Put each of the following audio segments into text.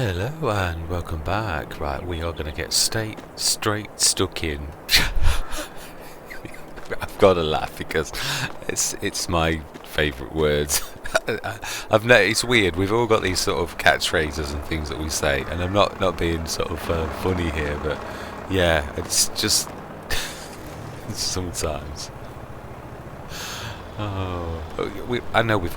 Hello and welcome back. Right, we are going to get straight stuck in. I've got to laugh because it's my favourite words. I've noticed it's weird. We've all got these sort of catchphrases and things that we say, and I'm not being sort of funny here, but yeah, it's just sometimes. Oh, I know we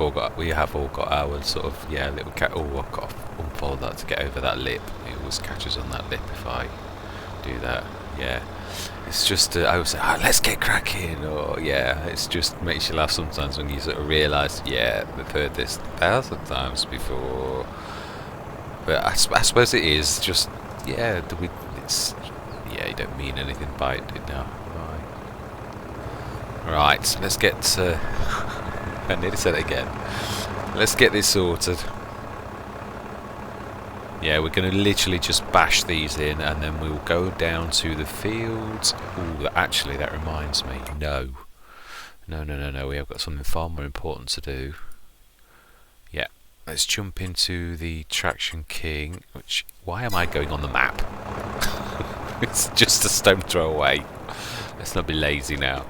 have all got our sort of little cat. Oh, I've got to unfold that to get over that lip. It always catches on that lip if I do that. Yeah, it's just I always say, let's get cracking, or it's just makes you laugh sometimes when you sort of realise, we've heard this 1,000 times before. But I suppose it is just it's you don't mean anything by it now. Right, let's get I nearly said it again. Let's get this sorted. Yeah, we're going to literally just bash these in and then we'll go down to the fields. Ooh, actually that reminds me. No, we have got something far more important to do. Yeah, let's jump into the Traction King, which, why am I going on the map? It's just a stone throw away. Let's not be lazy now.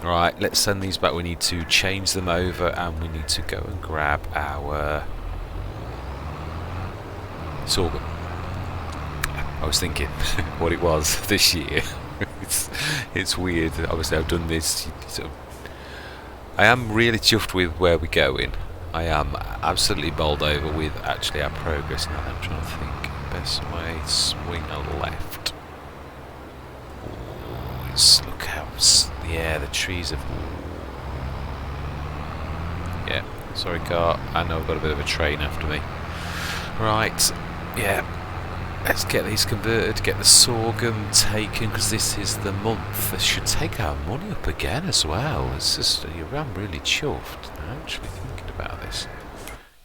Right, let's send these back. We need to change them over and we need to go and grab our sorghum. I was thinking what it was this year. It's weird. Obviously I've done this I am really chuffed with where we're going. I am absolutely bowled over with actually our progress now. I'm trying to think. Best way, swing a left. Ooh, look how the trees have... Yeah, sorry car, I know I've got a bit of a train after me. Right, let's get these converted, get the sorghum taken, because this is the month. This should take our money up again as well. It's just, I'm really chuffed. I'm actually thinking about this.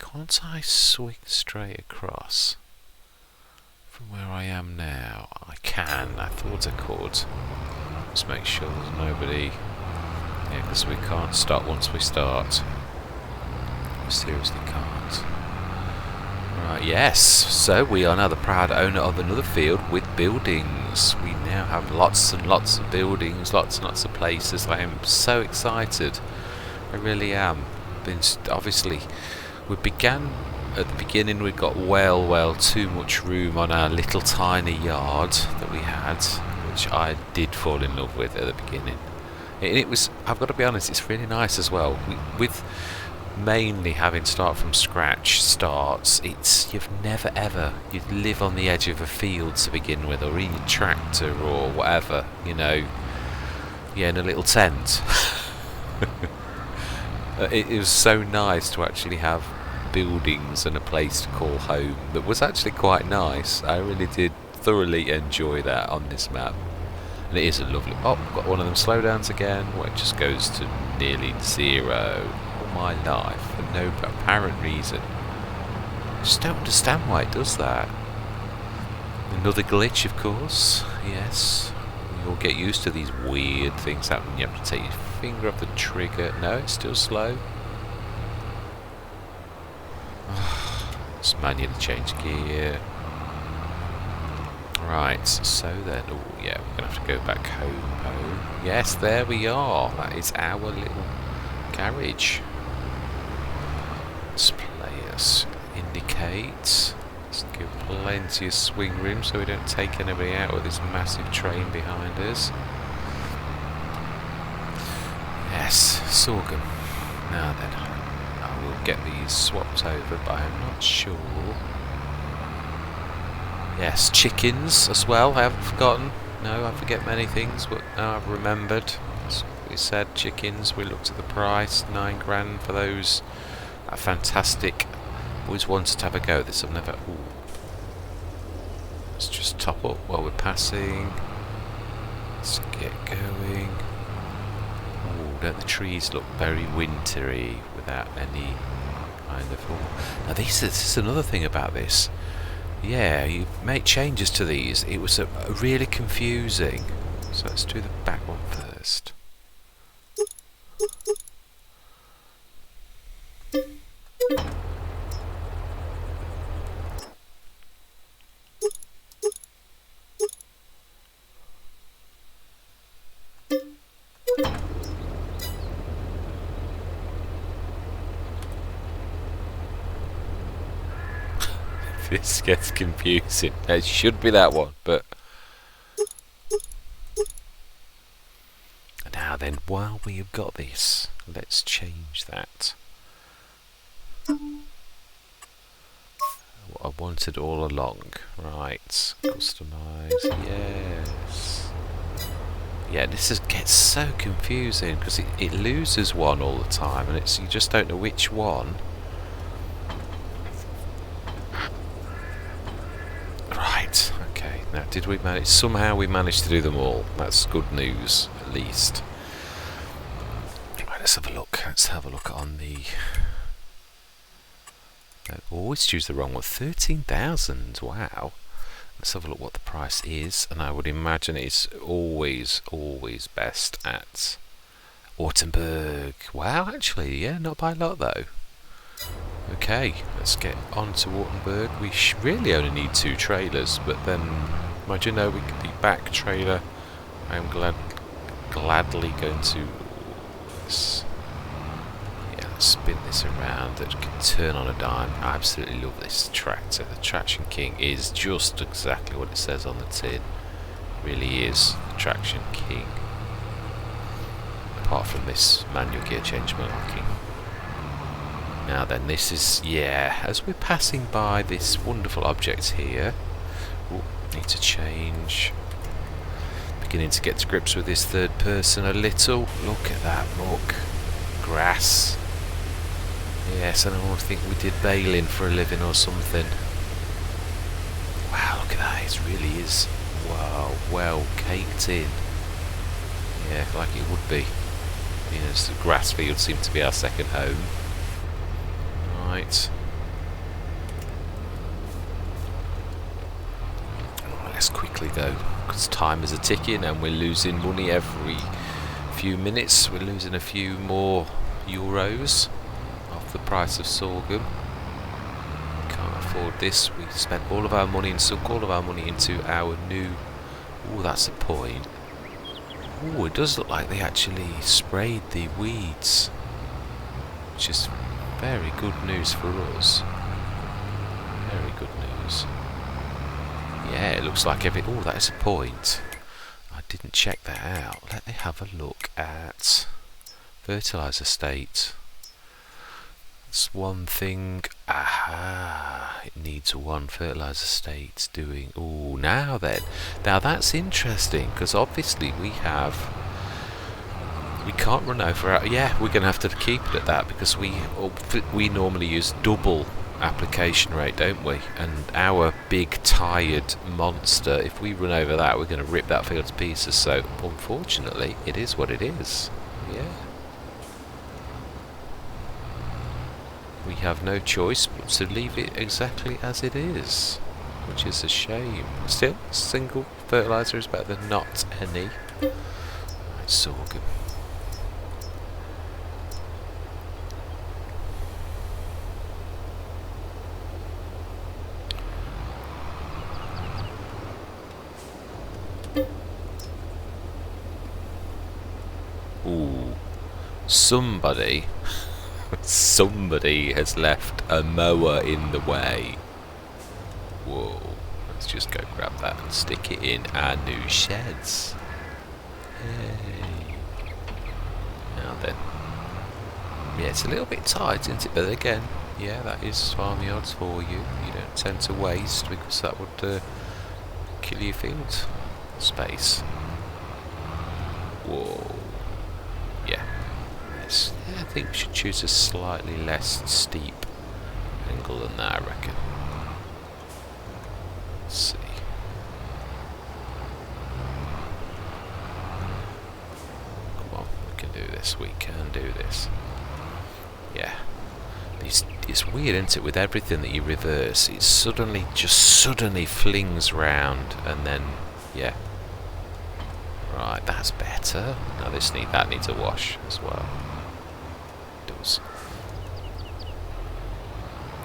Can't I swing straight across from where I am now? I can, I thought I could. Let's make sure there's nobody. Yeah, because we can't stop once we start. We seriously can't. Right, yes. So we are now the proud owner of another field with buildings. We now have lots and lots of buildings, lots and lots of places. I am so excited. I really am. Obviously, we began at the beginning. We got well too much room on our little tiny yard that we had, which I did fall in love with at the beginning. It was, I've got to be honest, it's really nice as well. With mainly having start from scratch starts, you've never ever, you'd live on the edge of a field to begin with, or in your tractor or whatever, in a little tent. It was so nice to actually have buildings and a place to call home that was actually quite nice. I really did thoroughly enjoy that on this map. And it is a lovely... Oh, we've got one of them slowdowns again, where it just goes to nearly 0 all my life for no apparent reason. I just don't understand why it does that. Another glitch, of course. Yes. We all get used to these weird things happening. You have to take your finger off the trigger. No, it's still slow. Just manually change gear. Right, so then, we're going to have to go back home. Yes, there we are. That is our little garage. Let's indicate. Let's give plenty of swing room so we don't take anybody out with this massive train behind us. Yes, sorghum. Now then, I will get these swapped over, but I'm not sure. Yes, chickens as well, I haven't forgotten. No, I forget many things, but now I've remembered. As we said, chickens, we looked at the price, 9 grand for those. Fantastic. Always wanted to have a go at this, I've never... Ooh. Let's just top up while we're passing. Let's get going. Ooh, don't the trees look very wintry without any kind of... Ooh. Now this is another thing about this. Yeah, you make changes to these. It was really confusing. So let's do the back one first. This gets confusing. It should be that one, but... Now then, while we have got this, let's change that. What I wanted all along. Right, customise, yes. Yeah, this gets so confusing because it loses one all the time, and you just don't know which one. Right, okay. Now, did we manage? Somehow we managed to do them all. That's good news, at least. Right, let's have a look. Let's have a look on the... I always choose the wrong one. 13,000. Wow. Let's have a look what the price is, and I would imagine it's always best at Ortenburg. Wow, actually, yeah, not by a lot though. Okay, let's get on to Ortenburg. We really only need 2 trailers, but then, imagine though, we could be back trailer. I'm gladly going to this. Yeah, let's spin this around. It can turn on a dime. I absolutely love this tractor. The Traction King is just exactly what it says on the tin. Really is the Traction King. Apart from this manual gear change malarkey. Now then, this is, yeah, as we're passing by this wonderful object here, need to change. Beginning to get to grips with this third person a little. Look at that, look. Grass. Yes, I don't think we did baling for a living or something. Wow, look at that, it really is, wow, well caked in. Yeah, like it would be. Yes, the grass fields seem to be our second home. Right. Let's quickly go, because time is a-ticking and we're losing money every few minutes. We're losing a few more euros off the price of sorghum. Can't afford this. We spent all of our money and sunk all of our money into our new... Oh, that's a point. Oh, it does look like they actually sprayed the weeds, which is very good news for us. Very good news. Yeah, it looks like every... Oh, that is a point. I didn't check that out. Let me have a look at fertiliser state. That's one thing. Aha! It needs one fertiliser state doing... Oh, now then. Now that's interesting, because obviously we have... We can't run over our... Yeah, we're going to have to keep it at that, because we normally use double application rate, don't we? And our big tired monster, if we run over that, we're going to rip that field to pieces. So, unfortunately, it is what it is. Yeah. We have no choice but to leave it exactly as it is, which is a shame. Still, single fertiliser is better than not any. Right, sorghum. Ooh, somebody has left a mower in the way. Whoa, let's just go grab that and stick it in our new sheds. Hey. Now then. Yeah, it's a little bit tight, isn't it? But again, yeah, that is farmyards for you. You don't tend to waste, because that would kill your field space. Whoa. Yeah. Yeah, I think we should choose a slightly less steep angle than that, I reckon. Let's see. Come on, we can do this. We can do this. Yeah. It's weird, isn't it, with everything that you reverse, it just suddenly flings round, and then, yeah. Right, that's better. Now that needs a wash as well. It does.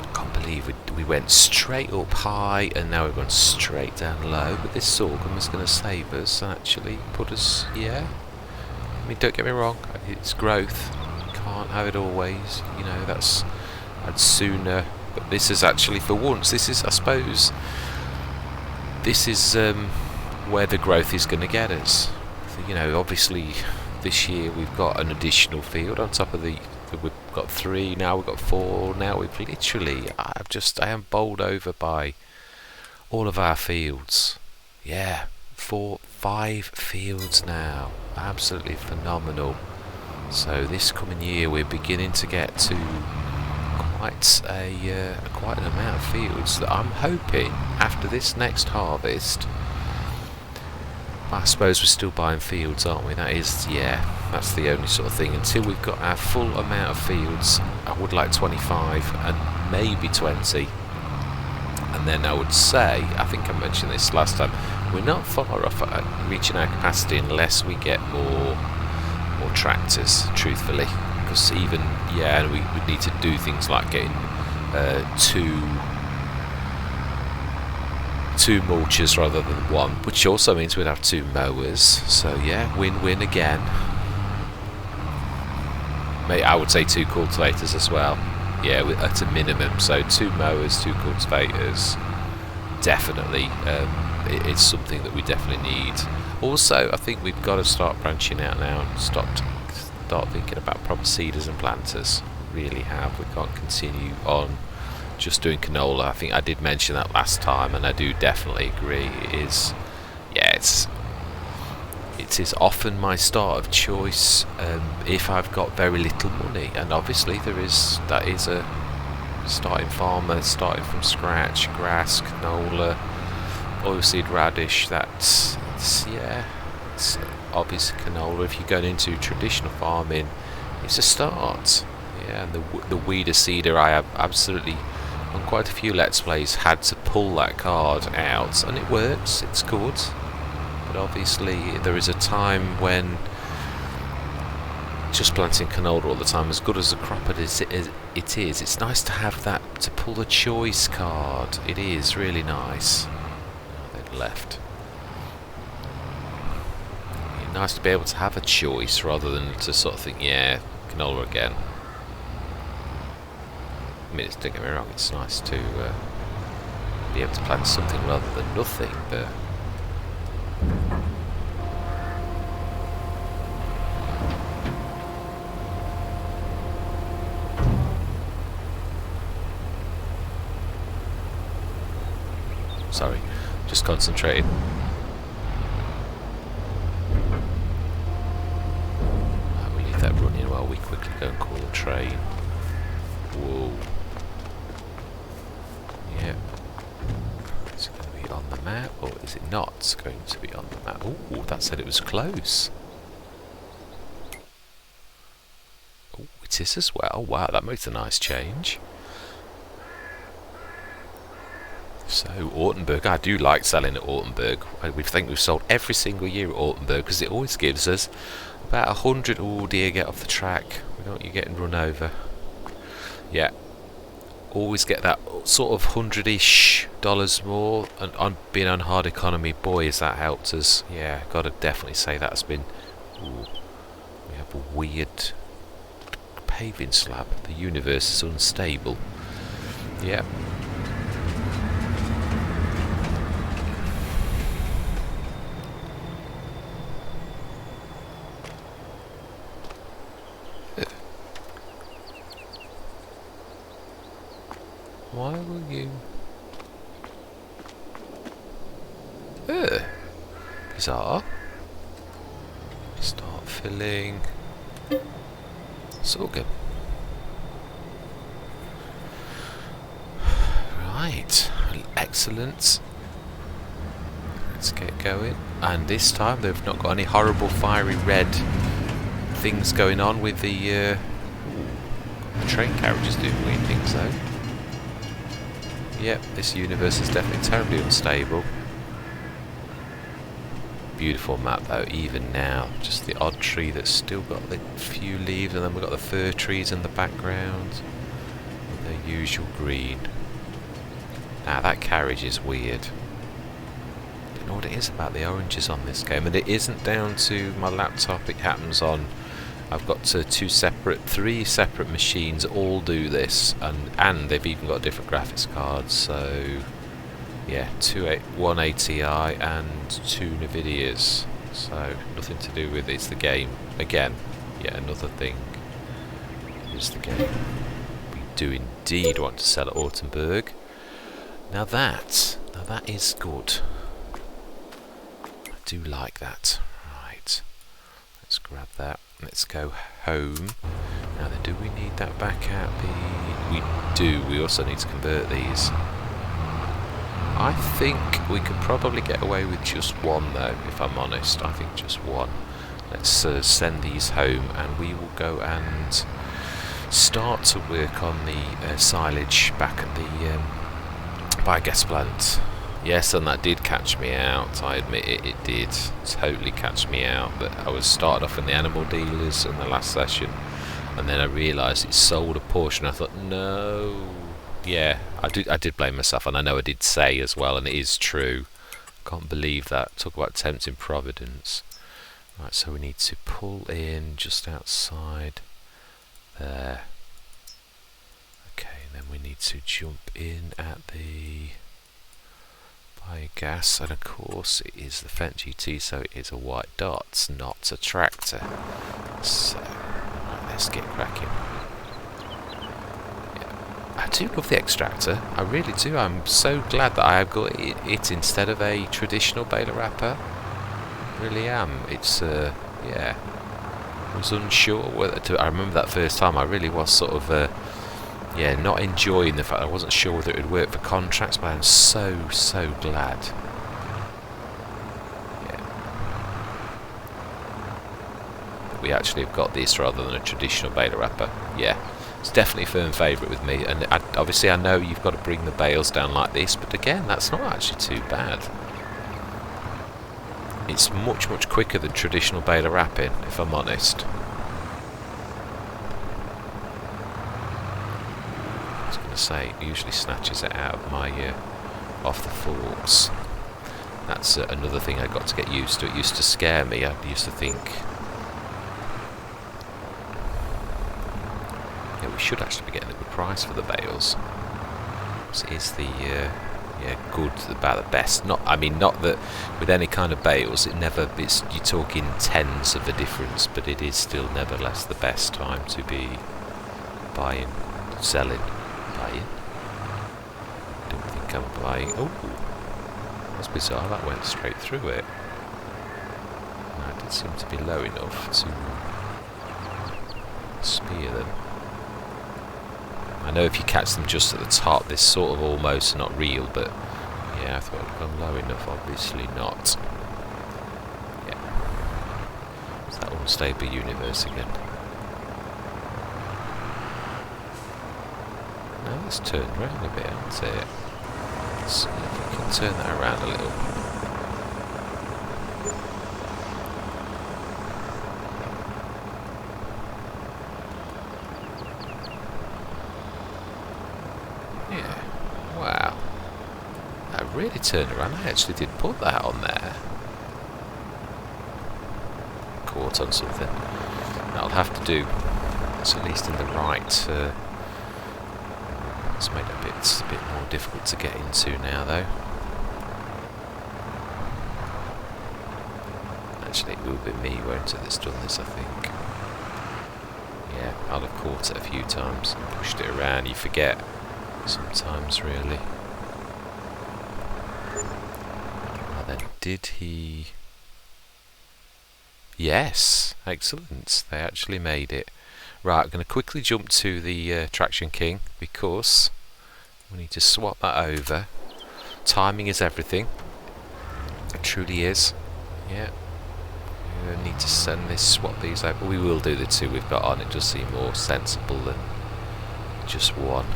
I can't believe we went straight up high and now we're going straight down low, but this sorghum is going to save us and actually put us, yeah. I mean, don't get me wrong, it's growth. You can't have it always, you know, I'd sooner But this is actually, for once, this is, I suppose, this is where the growth is going to get us. You know, obviously this year we've got an additional field on top of we've got 3, now we've got 4, now we've literally, I am bowled over by all of our fields. Yeah, 4, 5 fields now, absolutely phenomenal. So this coming year we're beginning to get to quite an amount of fields that I'm hoping after this next harvest. I suppose we're still buying fields, aren't we? That is, yeah, that's the only sort of thing. Until we've got our full amount of fields, I would like 25 and maybe 20. And then I would say, I think I mentioned this last time, we're not far off at reaching our capacity unless we get more tractors, truthfully. Because even, yeah, we need to do things like getting two mulchers rather than one, which also means we'd have 2 mowers. So yeah, win-win again. I would say 2 cultivators as well. Yeah, at a minimum. So 2 mowers, 2 cultivators. Definitely, it's something that we definitely need. Also, I think we've got to start branching out now and start thinking about proper seeders and planters. We really have. We can't continue on just doing canola. I think I did mention that last time, and I do definitely agree. It is often my start of choice if I've got very little money, and obviously that is a starting farmer starting from scratch. Grass, canola, oilseed radish. It's obviously canola. If you're going into traditional farming, it's a start. Yeah, and the weeder seeder, I have absolutely, on quite a few Let's Plays, had to pull that card out, and it works, it's good. But obviously there is a time when just planting canola all the time, as good as a crop it is, it's nice to have that, to pull the choice card. It is really nice. Oh, they've left. It's nice to be able to have a choice rather than to sort of think, yeah, canola again. I mean, don't get me wrong, it's nice to be able to plant something rather than nothing, but sorry, just concentrating. We'll leave that running while we quickly go and call a train. Whoa. Yeah. Is it going to be on the map, or is it not going to be on the map? Oh, that said it was close. Oh, it is as well. Wow, that makes a nice change. So, Ortenburg, I do like selling at Ortenburg. We think we've sold every single year at Ortenburg because it always gives us about 100. Oh dear, get off the track. We don't want you getting run over. Yeah. Always get that sort of $100-ish more, and on being on hard economy, boy, has that helped us. Yeah, gotta definitely say that's been. Ooh, we have a weird paving slab. The universe is unstable. Yeah. Why will you? Bizarre. Start filling. Sorghum. Right. Excellent. Let's get going. And this time they've not got any horrible fiery red things going on with the train carriages doing weird things though. Yep, this universe is definitely terribly unstable. Beautiful map though, even now. Just the odd tree that's still got the few leaves, and then we've got the fir trees in the background. With their usual green. Now that carriage is weird. I don't know what it is about the oranges on this game, and it isn't down to my laptop, it happens on I've got three separate machines all do this, and they've even got different graphics cards. So yeah, one ATI and two Nvidias. So nothing to do with it's the game again. Yeah, another thing is the game. We do indeed want to sell at Ortenburg. Now that is good. I do like that. Right, let's grab that. Let's go home. Now then, do we need that back at the... We do. We also need to convert these. I think we could probably get away with just one though, if I'm honest. I think just one. Let's send these home and we will go and start to work on the silage back at the biogas plant. Yes, and that did catch me out. I admit it did totally catch me out. But I was started off in the animal dealers in the last session, and then I realised it sold a portion. I thought, no. Yeah, I did blame myself, and I know I did say as well, and it is true. Can't believe that. Talk about tempting providence. Right, so we need to pull in just outside there. Okay, and then we need to jump in at the biogas, and of course it is the Fendt GT, so it is a white dot, not a tractor. So, right, let's get cracking. I do love the extractor, I really do. I'm so glad that I have got it instead of a traditional baler wrapper. Really am. It's yeah. I was unsure whether to. I remember that first time. I really was sort of yeah, not enjoying the fact I wasn't sure whether it would work for contracts, but I'm so glad. Yeah. We actually have got this rather than a traditional baler wrapper. Yeah. It's definitely a firm favourite with me, and obviously I know you've got to bring the bales down like this, but again, that's not actually too bad. It's much quicker than traditional baler wrapping, if I'm honest. I was going to say, it usually snatches it out of my off the forks. That's another thing I got to get used to. It used to scare me. I used to think, we should actually be getting a good price for the bales. So it is the yeah, good, about the best. Not that with any kind of bales, you're talking tens of the difference, but it is still nevertheless the best time to be buying, selling, buying. Don't think I'm buying. Oh, that's bizarre. That went straight through it. No, it did seem to be low enough to spear them. I know if you catch them just at the top, they're sort of almost not real, but yeah, I thought it would come low enough, obviously not. Yeah. It's that unstable universe again. Now it's turned around a bit, hasn't it? Let's see if we can turn that around a little. Really turned around. I actually did put that on there. Caught on something. That'll have to do. It's at least in the right. It's made it a bit more difficult to get into now, though. Actually, it will be me, won't it, that's done this, I think. Yeah, I'll have caught it a few times and pushed it around. You forget sometimes, really. Did he... Yes, excellent. They actually made it. Right, I'm going to quickly jump to the Traction King because we need to swap that over. Timing is everything. It truly is. Yeah. We need to swap these over. We will do the two we've got on. It does seem more sensible than just one.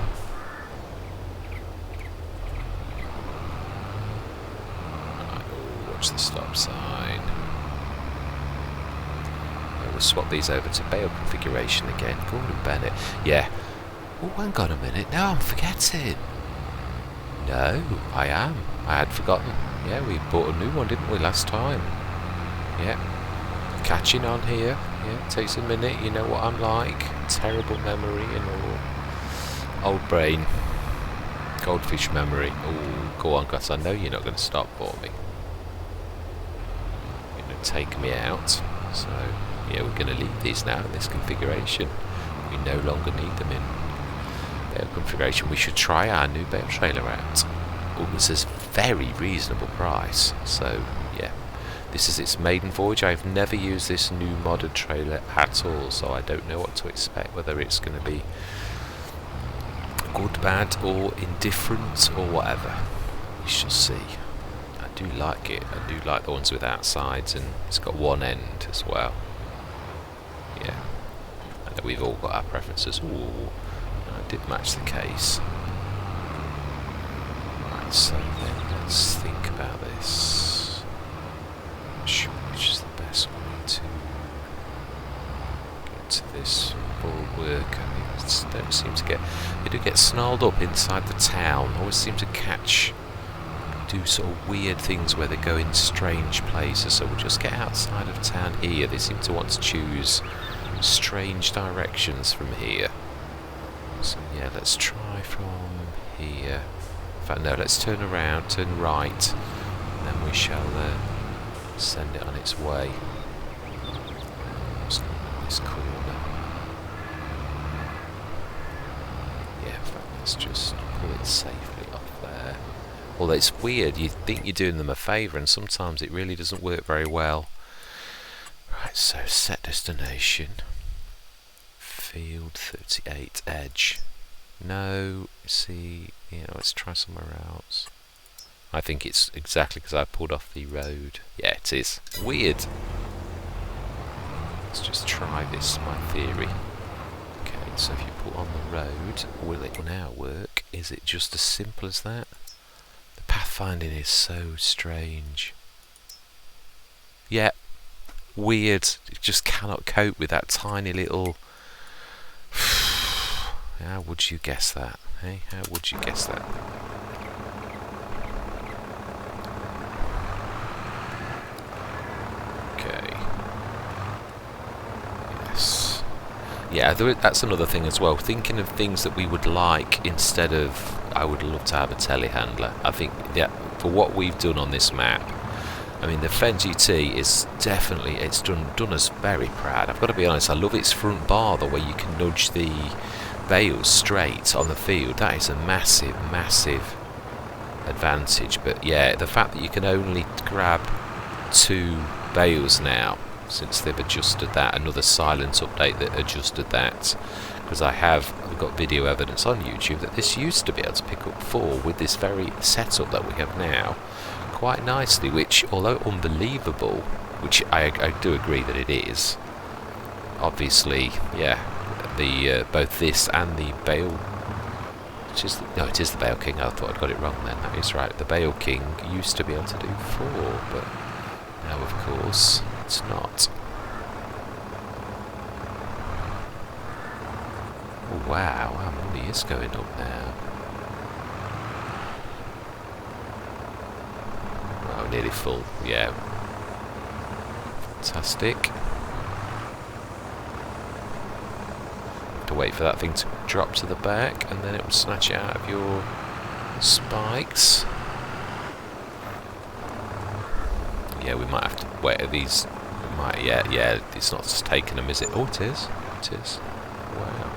The stop sign. We'll swap these over to Bale configuration again. Gordon Bennett. Yeah. Oh, hang on a minute. No, I'm forgetting. No, I am. I had forgotten. Yeah, we bought a new one, didn't we, last time? Yeah. Catching on here. Yeah, takes a minute. You know what I'm like. Terrible memory and all. Old brain. Goldfish memory. Oh, go on, guys. I know you're not going to stop for me. You're going to take me out. So, yeah, we're going to leave these now in this configuration. We no longer need them in Bale configuration. We should try our new Bale trailer out. Oh, this is a very reasonable price. So, yeah. This is its maiden voyage. I've never used this new modded trailer at all, so I don't know what to expect, whether it's going to be good, bad, or indifferent, or whatever. We shall see. I do like it. I do like the ones with outsides, and it's got one end as well. Yeah. I know we've all got our preferences. Ooh, I did match the case. Right, so then let's think about this. Sure, which is the best way to get to this full work. I think don't seem to get. They do get snarled up inside the town. Always seem to do sort of weird things where they go in strange places. So we'll just get outside of town here. They seem to want to choose strange directions from here. So yeah, let's try from here. In fact, no, let's turn around, turn right, and then we shall send it on its way. This corner. Yeah, in fact, let's just pull it safely off there. Although it's weird, you think you're doing them a favour, and sometimes it really doesn't work very well. Right, so set destination. Field 38 edge. No, see, let's try somewhere else. I think it's exactly because I pulled off the road. Yeah, it is. Weird. Let's just try this, my theory. Okay, so if you put on the road, will it now work? Is it just as simple as that? The pathfinding is so strange. Yeah, weird. It just cannot cope with that tiny little... How would you guess that? Hey, how would you guess that? Yeah, that's another thing as well. Thinking of things that we would like instead of, I would love to have a telehandler. I think that for what we've done on this map, I mean, the Fen GT is definitely, it's done us very proud. I've got to be honest, I love its front bar, the way you can nudge the bales straight on the field. That is a massive, massive advantage. But yeah, the fact that you can only grab 2 bales now, since they've adjusted that, another silent update that adjusted that, because I've got video evidence on YouTube that this used to be able to pick up 4 with this very setup that we have now quite nicely, which, although unbelievable, which I do agree that it is, obviously, yeah, the both this and the Bale, which is no, it is the Bale King. I thought I'd got it wrong then. That is right. The Bale King used to be able to do 4, but now, of course, it's not. Oh, wow, our money is going up now. Oh, nearly full, yeah. Fantastic. Have to wait for that thing to drop to the back, and then it will snatch it out of your spikes. Yeah, we might have to wait at these. We might, yeah, it's not just taking them, is it? Oh, it is. It is. Wow.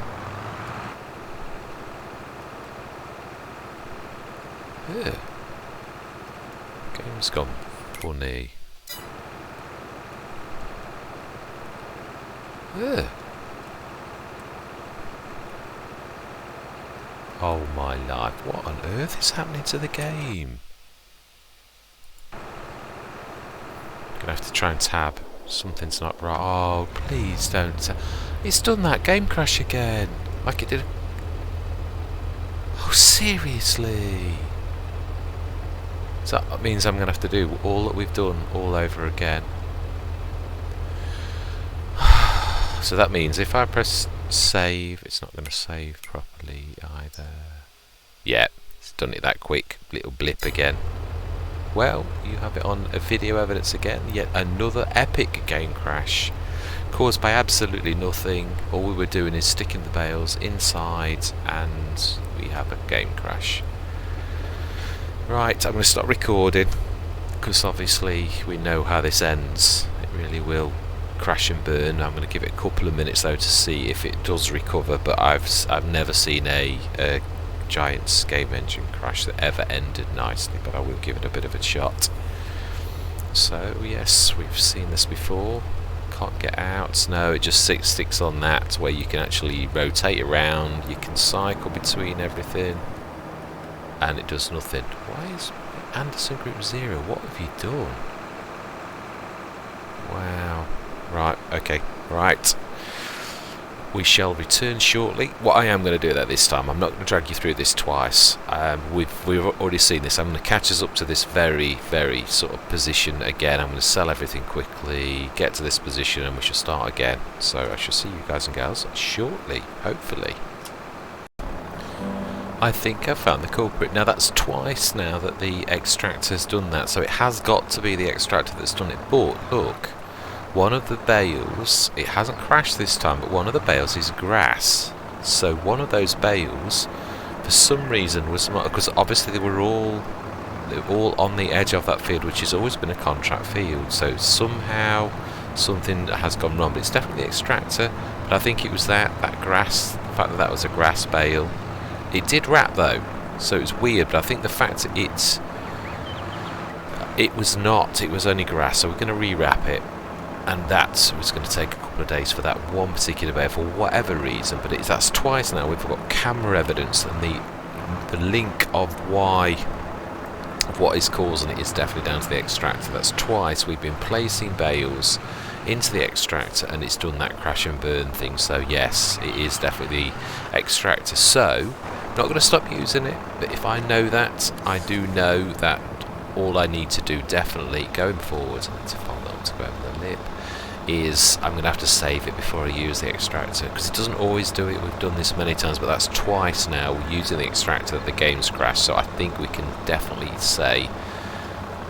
Yeah. Game's gone funny. Yeah. Oh my life, what on earth is happening to the game? Gonna have to try and tab. Something's not right. Oh, please don't. It's done that game crash again. Like it did. Oh, seriously? So that means I'm gonna have to do all that we've done all over again. So that means if I press save, it's not gonna save properly either. Yeah, it's done it that quick. Little blip again. well, you have it on a video evidence again. Yet another epic game crash caused by absolutely nothing. All we were doing is sticking the bales inside and we have a game crash. Right, I'm going to stop recording because obviously we know how this ends. It really will crash and burn. I'm going to give it a couple of minutes though to see if it does recover, but I've never seen a giant game engine crash that ever ended nicely, but I will give it a bit of a shot. So yes, we've seen this before. Can't get out. No, it just sticks on that where you can actually rotate around, you can cycle between everything, and it does nothing. Why is Anderson Group 0? What have you done? Wow. Right, okay, right. We shall return shortly. What I am going to do that this time, I'm not going to drag you through this twice. We've already seen this. I'm going to catch us up to this very, very sort of position again. I'm going to sell everything quickly, get to this position, and we shall start again. So I shall see you guys and gals shortly, hopefully. I think I've found the culprit. Now that's twice now that the extractor's done that, so it has got to be the extractor that's done it. But look, one of the bales, it hasn't crashed this time, but one of the bales is grass. So one of those bales, for some reason, was not, because obviously they were all on the edge of that field, which has always been a contract field. So somehow something has gone wrong. But it's definitely the extractor. But I think it was that grass, the fact that that was a grass bale. It did wrap though, so it was weird. But I think the fact that it was not, it was only grass. So we're going to rewrap it. And that was going to take a couple of days for that one particular bale for whatever reason, but that's twice now we've got camera evidence, and the link of what is causing it is definitely down to the extractor. That's twice we've been placing bales into the extractor and it's done that crash and burn thing. So yes, it is definitely the extractor. So not going to stop using it, but if I know that, I do know that all I need to do definitely going forward, I need to fold that up to go over the lip, is I'm going to have to save it before I use the extractor, because it doesn't always do it. We've done this many times, but that's twice now we're using the extractor that the game's crashed. So I think we can definitely say,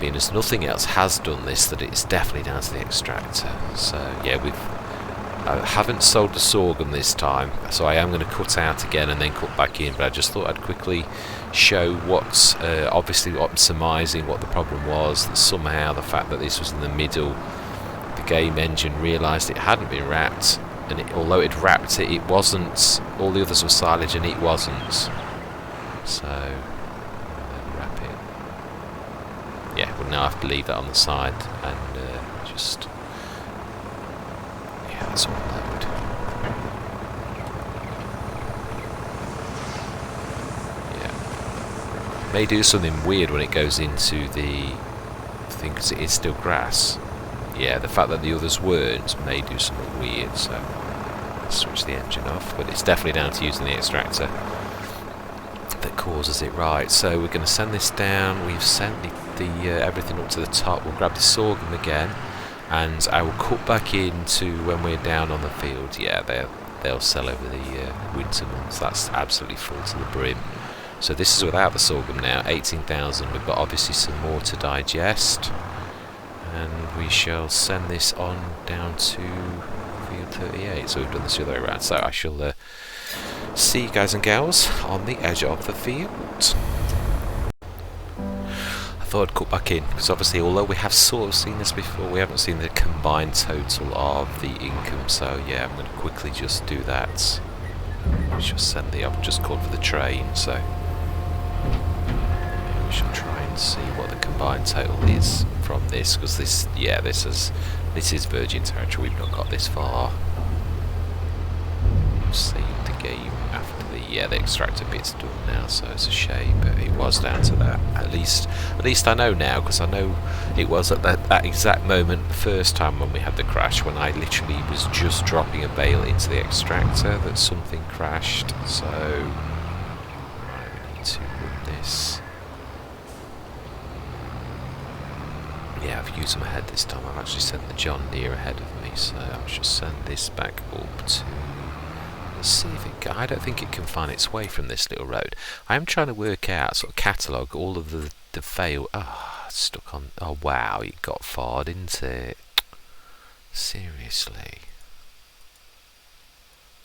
being as nothing else has done this, that it's definitely down to the extractor. So yeah, I haven't sold the sorghum this time, so I am going to cut out again and then cut back in, but I just thought I'd quickly show what's obviously what I'm surmising what the problem was, that somehow the fact that this was in the middle, the game engine realised it hadn't been wrapped, and although it wrapped it, it wasn't, all the others were silage and it wasn't. So wrap it. Yeah, we'll now have to leave that on the side and just, yeah, that's all load. Yeah, may do something weird when it goes into the thing because it is still grass. Yeah, the fact that the others weren't may do something weird, so let's switch the engine off, but it's definitely down to using the extractor that causes it. Right, so we're going to send this down. We've sent the everything up to the top. We'll grab the sorghum again, and I will cut back into when we're down on the field. Yeah, they'll sell over the winter months. That's absolutely full to the brim. So this is without the sorghum now, 18,000. We've got obviously some more to digest. And we shall send this on down to field 38. So we've done this the other way around. So I shall see you guys and gals on the edge of the field. I thought I'd cut back in because obviously, although we have sort of seen this before, we haven't seen the combined total of the income. So yeah, I'm going to quickly just do that. We shall send I've just called for the train, so yeah, we shall try and see what the combined total is from this, because this is virgin territory. We've not got this far. Save the game after the extractor bit's done now, so it's a shame, but it was down to that. At least I know now, because I know it was at that exact moment the first time when we had the crash, when I literally was just dropping a bale into the extractor, that something crashed. So right, we need to run this. Yeah, I've used them ahead this time. I've actually sent the John Deere ahead of me, so I'll just send this back up to... Let's see if it can... I don't think it can find its way from this little road. I am trying to work out, sort of catalogue all of the fail... stuck on. Oh wow, it got far, didn't it? Seriously.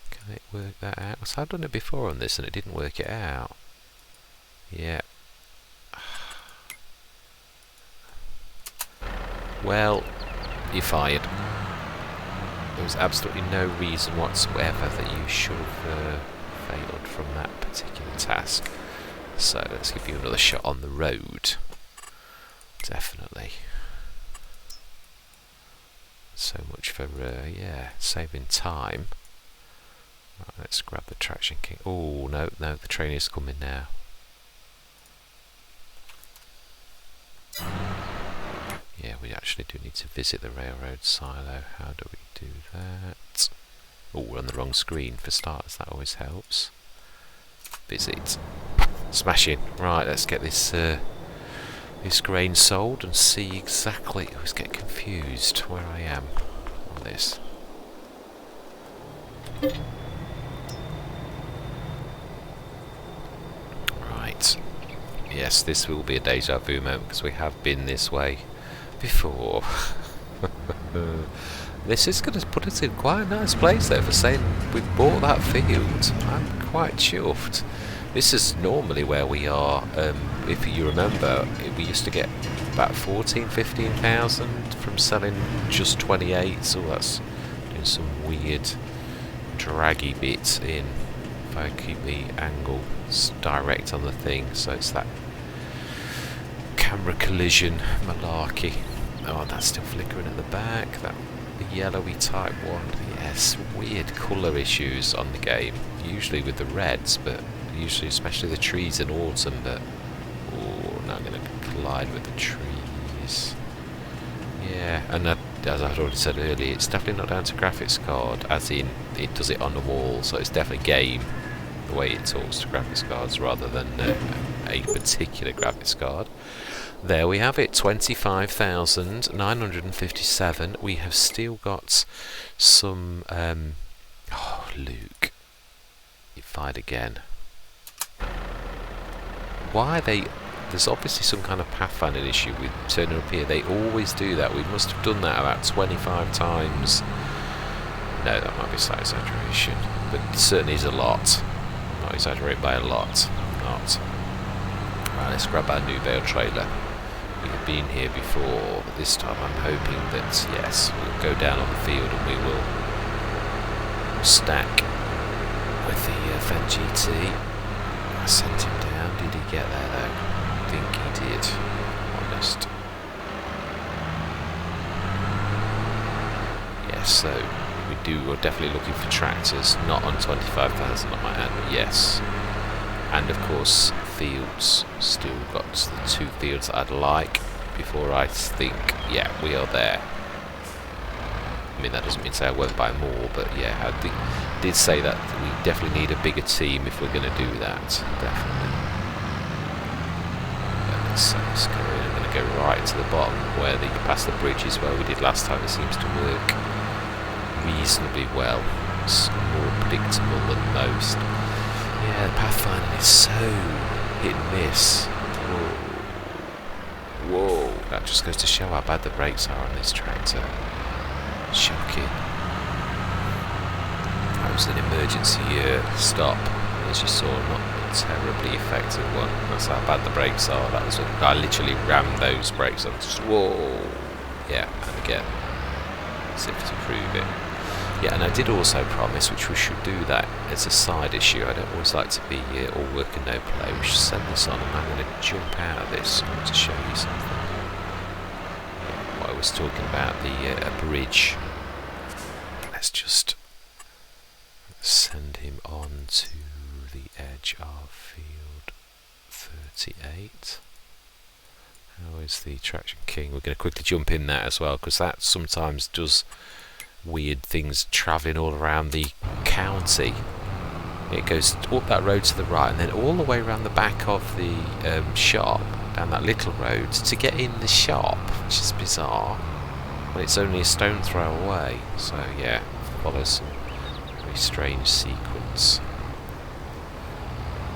Can it work that out? Because I've done it before on this and it didn't work it out. Yeah. Well, you're fired. There was absolutely no reason whatsoever that you should have failed from that particular task. So let's give you another shot on the road. Definitely. So much for yeah, saving time. Right, let's grab the traction key. Oh no, the train is coming now. Yeah, we actually do need to visit the railroad silo. How do we do that? Oh, we're on the wrong screen for starters, that always helps. Visit. Smashing. Right, let's get this this grain sold and see exactly. I always get confused where I am on this. Right. Yes, this will be a deja vu moment because we have been this way before. This is going to put us in quite a nice place though for saying we've bought that field. I'm quite chuffed. This is normally where we are. If you remember, we used to get about 15,000 from selling just 28, so that's doing some weird draggy bits in. If I keep the angle direct on the thing, so it's that camera collision malarkey. Oh, that's still flickering at the back. That the yellowy type one. Yes, weird colour issues on the game. Usually with the reds, but usually especially the trees in autumn. But oh, now I'm going to collide with the trees. Yeah, and that, as I'd already said earlier, it's definitely not down to graphics card, as in it does it on the wall. So it's definitely game, the way it talks to graphics cards rather than a particular graphics card. There we have it, 25,957. We have still got some. Oh, Luke, you fired again. Why they? There's obviously some kind of pathfinding issue with turning up here. They always do that. We must have done that about 25 times. No, that might be a slight exaggeration, but it certainly is a lot. Not exaggerate by a lot. Not. Right, let's grab our new Bale trailer. We have been here before, but this time I'm hoping that, yes, we'll go down on the field and we will stack with the Fen GT. I sent him down. Did he get there though? I think he did. Honest. Yes, so we're definitely looking for tractors, not on 25,000 on my hand, but yes. And of course, fields. Still got the 2 fields that I'd like before I think, yeah, we are there. I mean, that doesn't mean to say I won't buy more, but yeah, I did say that we definitely need a bigger team if we're going to do that. Definitely. So let's go in. I'm going to go right to the bottom where past the bridges where we did last time. It seems to work reasonably well. It's more predictable than most. Yeah, the pathfinding is so hit and miss. Whoa. Whoa. That just goes to show how bad the brakes are on this tractor. Shocking. That was an emergency stop, as you saw, not a terribly effective one. That's how bad the brakes are. That was I literally rammed those brakes on. Just whoa. Yeah, and again, as if to prove it. Yeah, and I did also promise, which we should do that as a side issue. I don't always like to be all work and no play. We should send this on, and I'm going to jump out of this to show you something. What I was talking about, the bridge. Let's just send him on to the edge of field 38. How is the traction king? We're going to quickly jump in that as well, because that sometimes does weird things travelling all around the county. It goes up that road to the right and then all the way around the back of the shop, down that little road to get in the shop, which is bizarre when it's only a stone throw away. So yeah, follows some very strange sequence.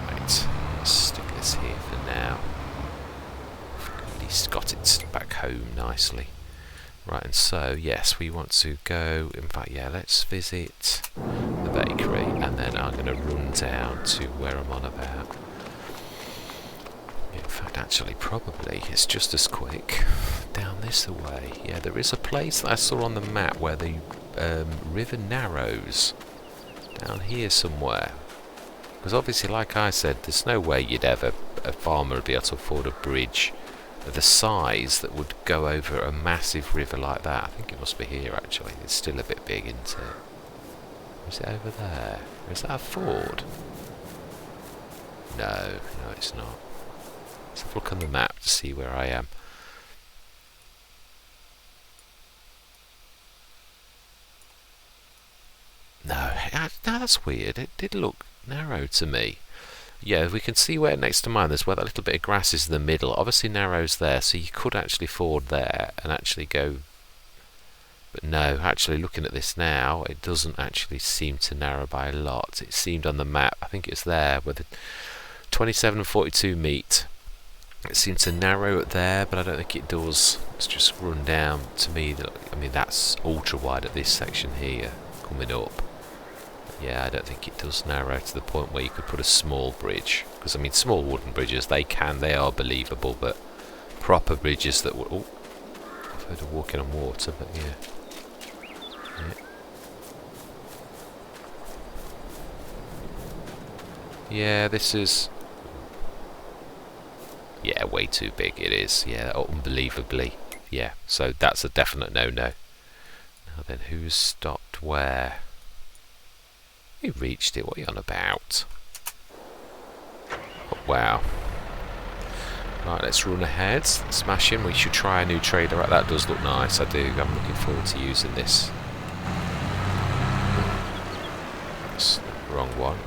Right, let's stick this here for now. he's got it back home nicely. Right, and so yes, we want to go. In fact, yeah, let's visit the bakery, and then I'm going to run down to where I'm on about. In fact, actually, probably it's just as quick down this way. Yeah, there is a place that I saw on the map where the river narrows down here somewhere. Because obviously, like I said, there's no way a farmer would be able to afford a bridge of the size that would go over a massive river like that. I think it must be here, actually. It's still a bit big, isn't it? Or is it over there? Or is that a ford? No, it's not. Let's have a look on the map to see where I am. No, that's weird. It did look narrow to me. Yeah, we can see where next to mine, there's where that little bit of grass is in the middle. Obviously narrows there, so you could actually ford there and actually go. But no, actually looking at this now, it doesn't actually seem to narrow by a lot. It seemed on the map, I think it's there, where the 27 and 42 meet. It seemed to narrow it there, but I don't think it does. It's just run down to me. I mean, that's ultra wide at this section here, coming up. Yeah, I don't think it does narrow to the point where you could put a small bridge. Because, I mean, small wooden bridges, they are believable, but proper bridges that would... Oh, I've heard of walking on water, but yeah. Yeah, this is... Yeah, way too big it is. Yeah, unbelievably. Yeah, so that's a definite no-no. Now then, who's stopped where? We reached it, what are you on about? Oh, wow. Right, let's run ahead. Smash him. We should try a new trader. Right, that does look nice, I do. I'm looking forward to using this. That's the wrong one.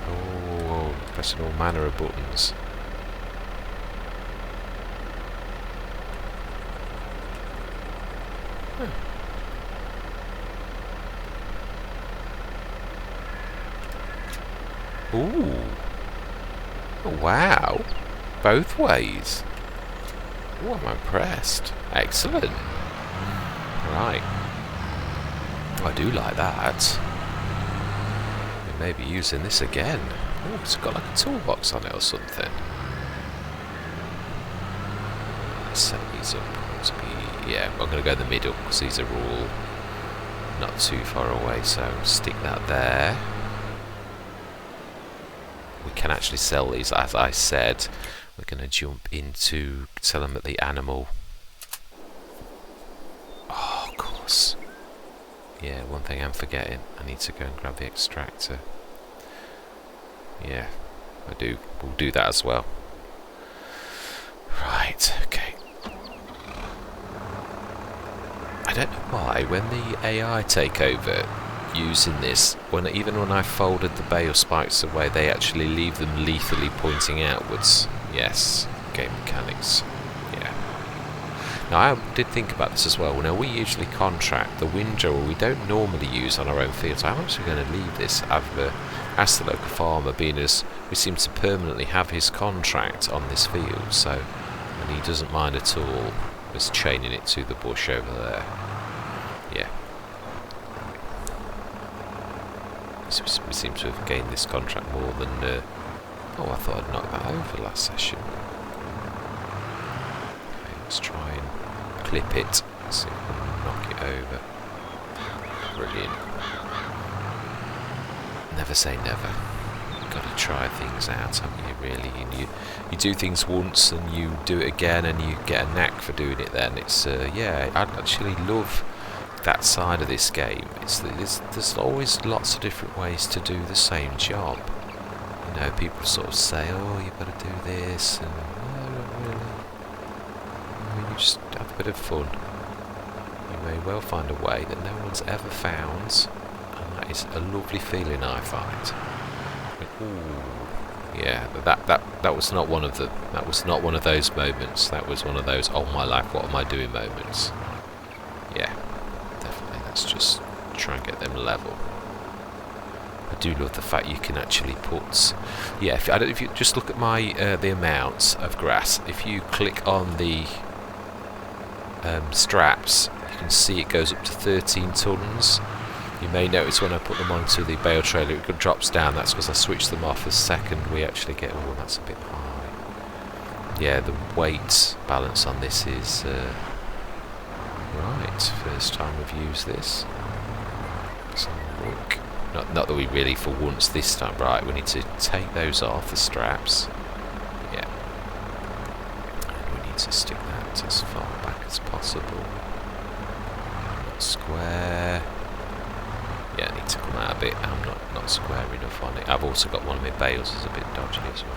Oh, pressing all manner of buttons. Ooh. Oh, wow. Both ways. Oh, I'm impressed. Excellent. Right. I do like that. We may be using this again. Oh, it's got like a toolbox on it or something. Let's set these up to be... Yeah, I'm going to go in the middle because these are all not too far away, so stick that there. We can actually sell these, as I said. We're going to jump into sell them at the animal. Oh, of course. Yeah, one thing I'm forgetting. I need to go and grab the extractor. Yeah, I do. We'll do that as well. Right, okay. I don't know why, when the AI take over using this, even when I folded the bale spikes away, they actually leave them lethally pointing outwards. Yes, game mechanics. Yeah. Now I did think about this as well. Now we usually contract the windrower we don't normally use on our own fields. I'm actually going to leave this. I've asked the local farmer, being as we seem to permanently have his contract on this field, so, and he doesn't mind at all. Just chaining it to the bush over there. Yeah. We seem to have gained this contract more than... oh, I thought I'd knocked that over last session. Okay, let's try and clip it. See if we can knock it over. Brilliant. Never say never. You've got to try things out, haven't you, really? And you do things once and you do it again and you get a knack for doing it then. It's, yeah, I actually love that side of this game. There's always lots of different ways to do the same job. You know, people sort of say, oh, you've got to do this, and no, not really. You just have a bit of fun. You may well find a way that no one's ever found, and that is a lovely feeling, I find. Ooh, yeah, that was not one of the. That was not one of those moments. That was one of those, oh my life, what am I doing moments. Yeah. Let's just try and get them level. I do love the fact you can actually put, yeah, if you just look at my the amounts of grass, if you click on the straps, you can see it goes up to 13 tons. You may notice when I put them onto the bale trailer it drops down. That's because I switched them off a second we actually get, oh, that's a bit high. Yeah, the weight balance on this is right, first time we've used this. Let's have a look. Not that we really, for once this time, right, we need to take those off, the straps. Yeah. And we need to stick that as far back as possible. Not square. Yeah, I need to come out a bit. I'm not square enough on it. I've also got one of my bales that's a bit dodgy as well.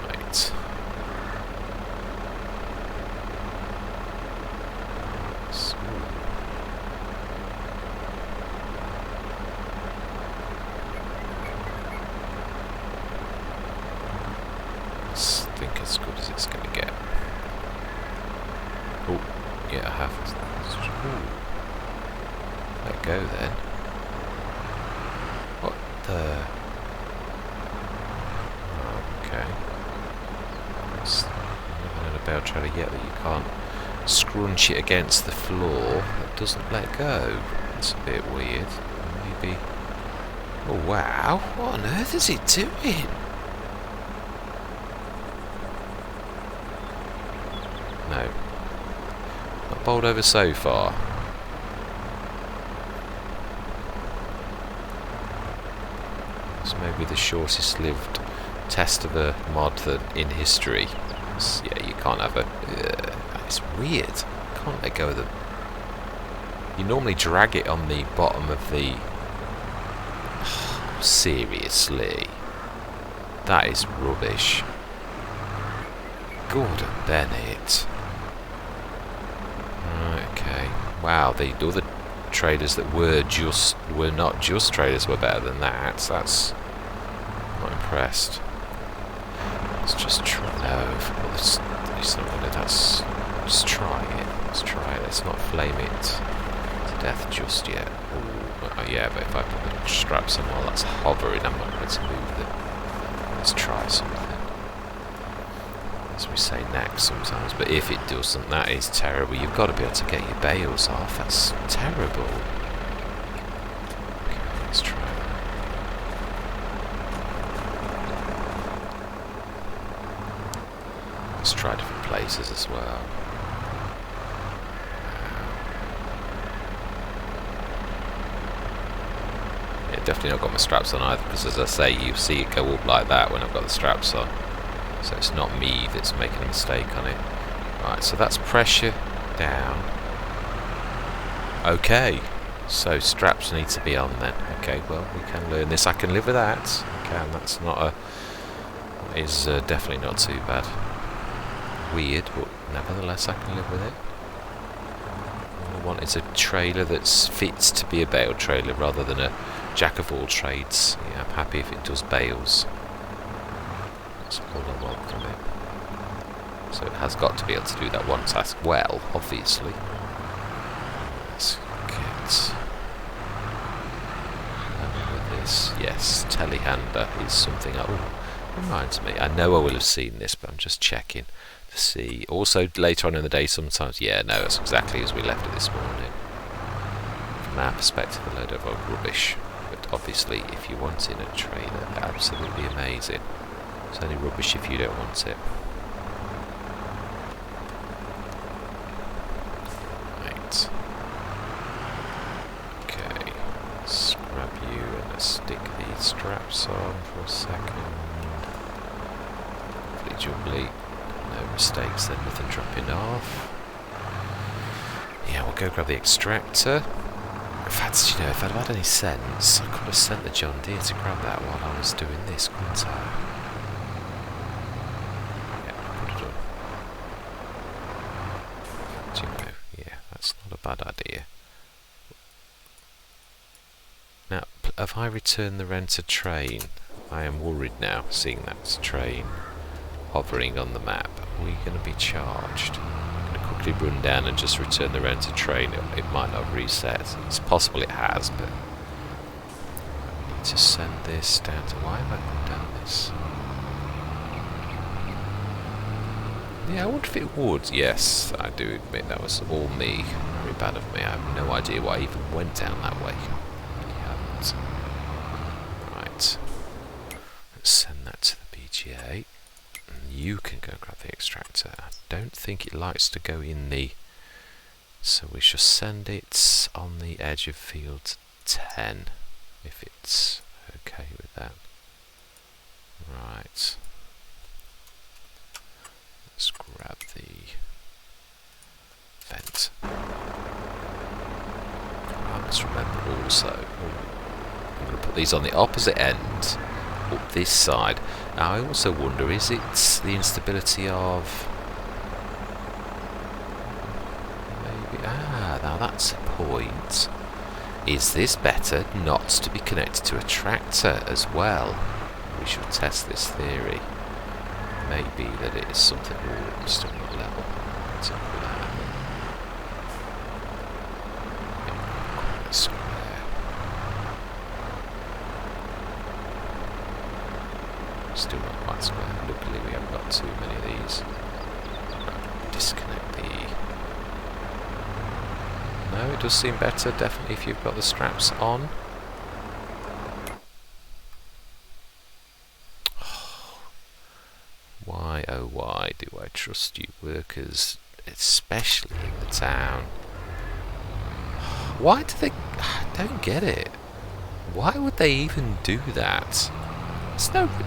Right. I think as good as it's going to get. Oh, yeah, I have. Ooh. Let go then. What the? Oh, okay. I've never known a bale trailer yet that you can't scrunch it against the floor. It doesn't let go. That's a bit weird. Maybe. Oh wow! What on earth is it doing? No. Not bowled over so far. It's maybe the shortest lived test of a mod in history. Yeah, you can't have a... it's weird. Can't let go of the... You normally drag it on the bottom of the... seriously. That is rubbish. Gordon Bennett. Okay. Wow, the other traders that were not just traders were better than that. That's not impressed. Let's just try. No, it's not gonna. That's just try it. Let's try it. Let's not flame it to death just yet. Ooh, yeah, but if I put the straps on while that's hovering, I'm not going to move them. Let's try something. As we say next sometimes, but if it doesn't, that is terrible. You've got to be able to get your bales off. That's terrible. Okay, let's try that. Let's try different places as well. Yeah, definitely not got my straps on either, because as I say, you see it go up like that when I've got the straps on. So it's not me that's making a mistake on it. Right, so that's pressure down. Okay, so straps need to be on then. Okay, well, we can learn this. I can live with that. Okay, that's not a... That is definitely not too bad. Weird, but nevertheless I can live with it. All I want is a trailer that fits to be a bale trailer rather than a jack of all trades. Yeah, I'm happy if it does bales. That's all I want from it. So it has got to be able to do that one task well, obviously. Let's get with this. Yes, telehandler is something. Oh, reminds me. I know I will have seen this, but I'm just checking to see. Also, later on in the day, sometimes. Yeah, no, it's exactly as we left it this morning. From our perspective, a load of old rubbish. But obviously, if you want it in a trailer, absolutely amazing. It's only rubbish if you don't want it. Right. Okay. Let's grab you and stick these straps on for a second. Hopefully jumbly. No mistakes then, nothing dropping off. Yeah, we'll go grab the extractor. In fact, you know, if I'd have had any sense, I could have sent the John Deere to grab that while I was doing this, couldn't I? Bad idea. Now, have I returned the rented train? I am worried now, seeing that train hovering on the map. Are we going to be charged? I'm going to quickly run down and just return the renter train, it might not have reset. It's possible it has, but I need to send this down to... Why have I gone down this? Yeah, I wonder if it would. Yes, I do admit that was all me. Very bad of me. I have no idea why I even went down that way. Really haven't. Right. Let's send that to the BGA. And you can go grab the extractor. I don't think it likes to go in the... So we shall send it on the edge of field 10. If it's okay with that. Right. Let's grab the vent. I must remember also, I'm going to put these on the opposite end, up this side. Now I also wonder, is it the instability of... Maybe, now that's a point. Is this better not to be connected to a tractor as well? We shall test this theory. Maybe that it is something... Oh, I'm still not level. Let's have that. Quite square. Still not quite square. Luckily we haven't got too many of these. Right, disconnect the... No, it does seem better, definitely, if you've got the straps on. Why, oh why do I trust you workers, especially in the town? Why do they... I don't get it. Why would they even do that?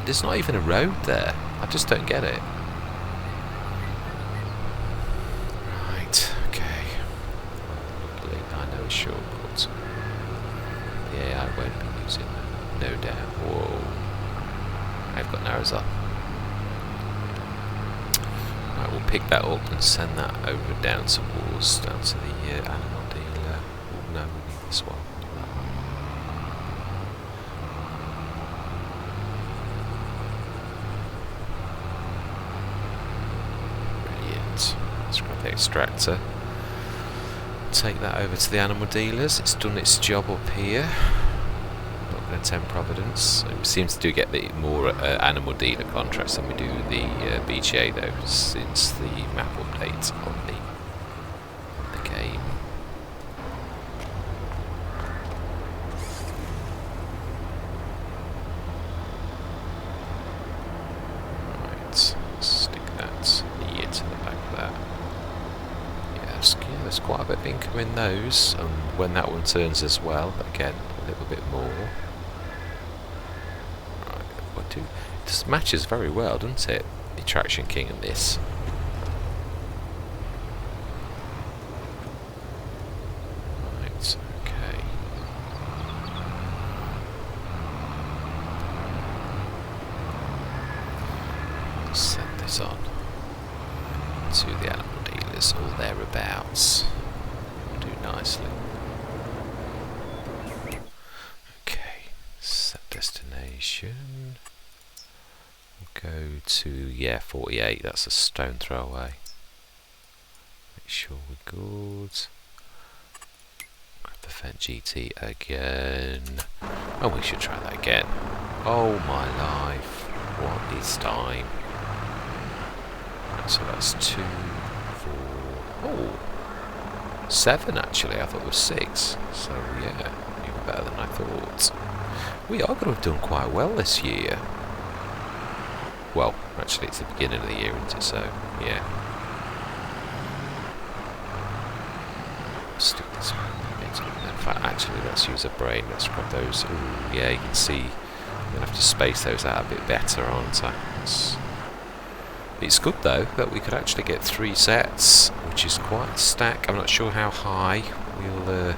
There's not even a road there. I just don't get it. Right, okay. Luckily I know a shortcut. Yeah, I won't be using them, no doubt. Whoa. I've got narrows up. Right, we'll pick that up and send that over down towards, down to the animal dealer. Oh, no, we need this one. That one. Brilliant. Let's grab the extractor. Take that over to the animal dealers. It's done its job up here. Not going to tempt Providence. It seems to get the more animal dealer contracts than we do the BGA though, since the map update on the game. Right, stick that near to the back of that. Yeah, there's quite a bit of income in those, and when that one turns as well, again, a little bit more. This matches very well, doesn't it? The Traction King and this. Right, okay. Let's send this on to the animal dealers or thereabouts. Will do nicely. Okay, set destination. Go to, yeah, 48, that's a stone throw away. Make sure we're good. Grab the Fendt GT again. Oh, we should try that again. Oh my life, what is time? Right, so that's 2, 4, oh, 7 actually, I thought it was 6. So yeah, even better than I thought. We are going to have done quite well this year. Well, actually it's the beginning of the year, isn't it? So, yeah. Stick this one. In fact, actually, let's use a brain. Let's grab those. Ooh, yeah, you can see I'm going to have to space those out a bit better, aren't I? It's good, though, that we could actually get 3 sets, which is quite a stack. I'm not sure how high we'll...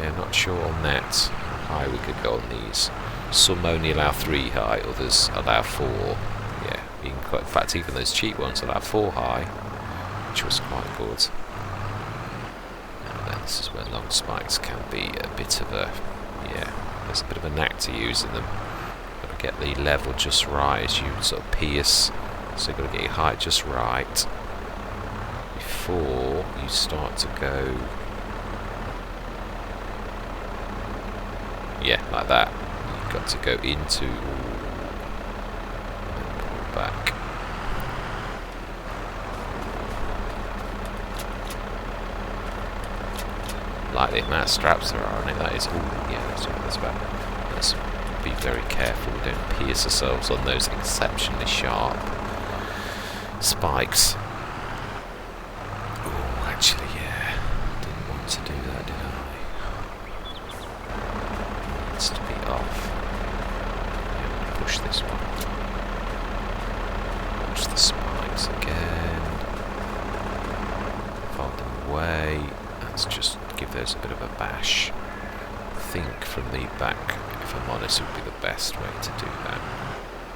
yeah, not sure on that, how high we could go on these. Some only allow 3 high, others allow 4. Yeah, in fact, even those cheap ones allow 4 high, which was quite good. And then this is where long spikes can be a bit of a, yeah, there's a bit of a knack to using them. Got to get the level just right as you sort of pierce, so you've got to get your height just right before you start to go, yeah, like that. You've got to go into and pull back. Like the amount of straps there are on it, that is, yeah, that's what that's about. Let's be very careful we don't pierce ourselves on those exceptionally sharp spikes. Oh, actually, yeah, didn't want to do that, did I? Needs to be off. Yeah, push this one. Watch the spikes again. Fold them away. Let's just give those a bit of a bash. I think from the back, if I'm honest, would be the best way to do that.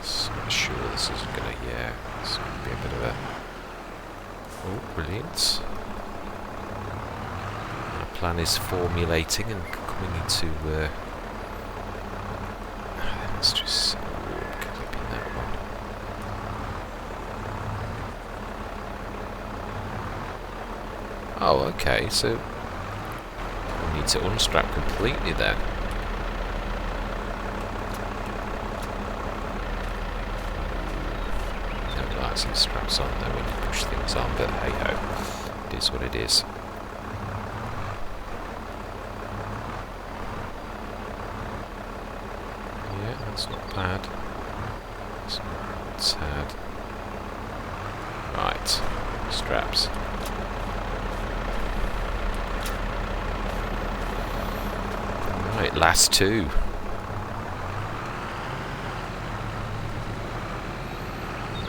So I'm sure this isn't going to, yeah, it's going to be a bit of a... Oh, brilliant. My plan is formulating and coming into... let's just... clipping that one. Oh, okay, so we need to unstrap completely then. Don't like some straps on there when you push things on, but hey ho, it is what it is. Yeah, that's not bad. It's not sad. Right, straps. Right, last two.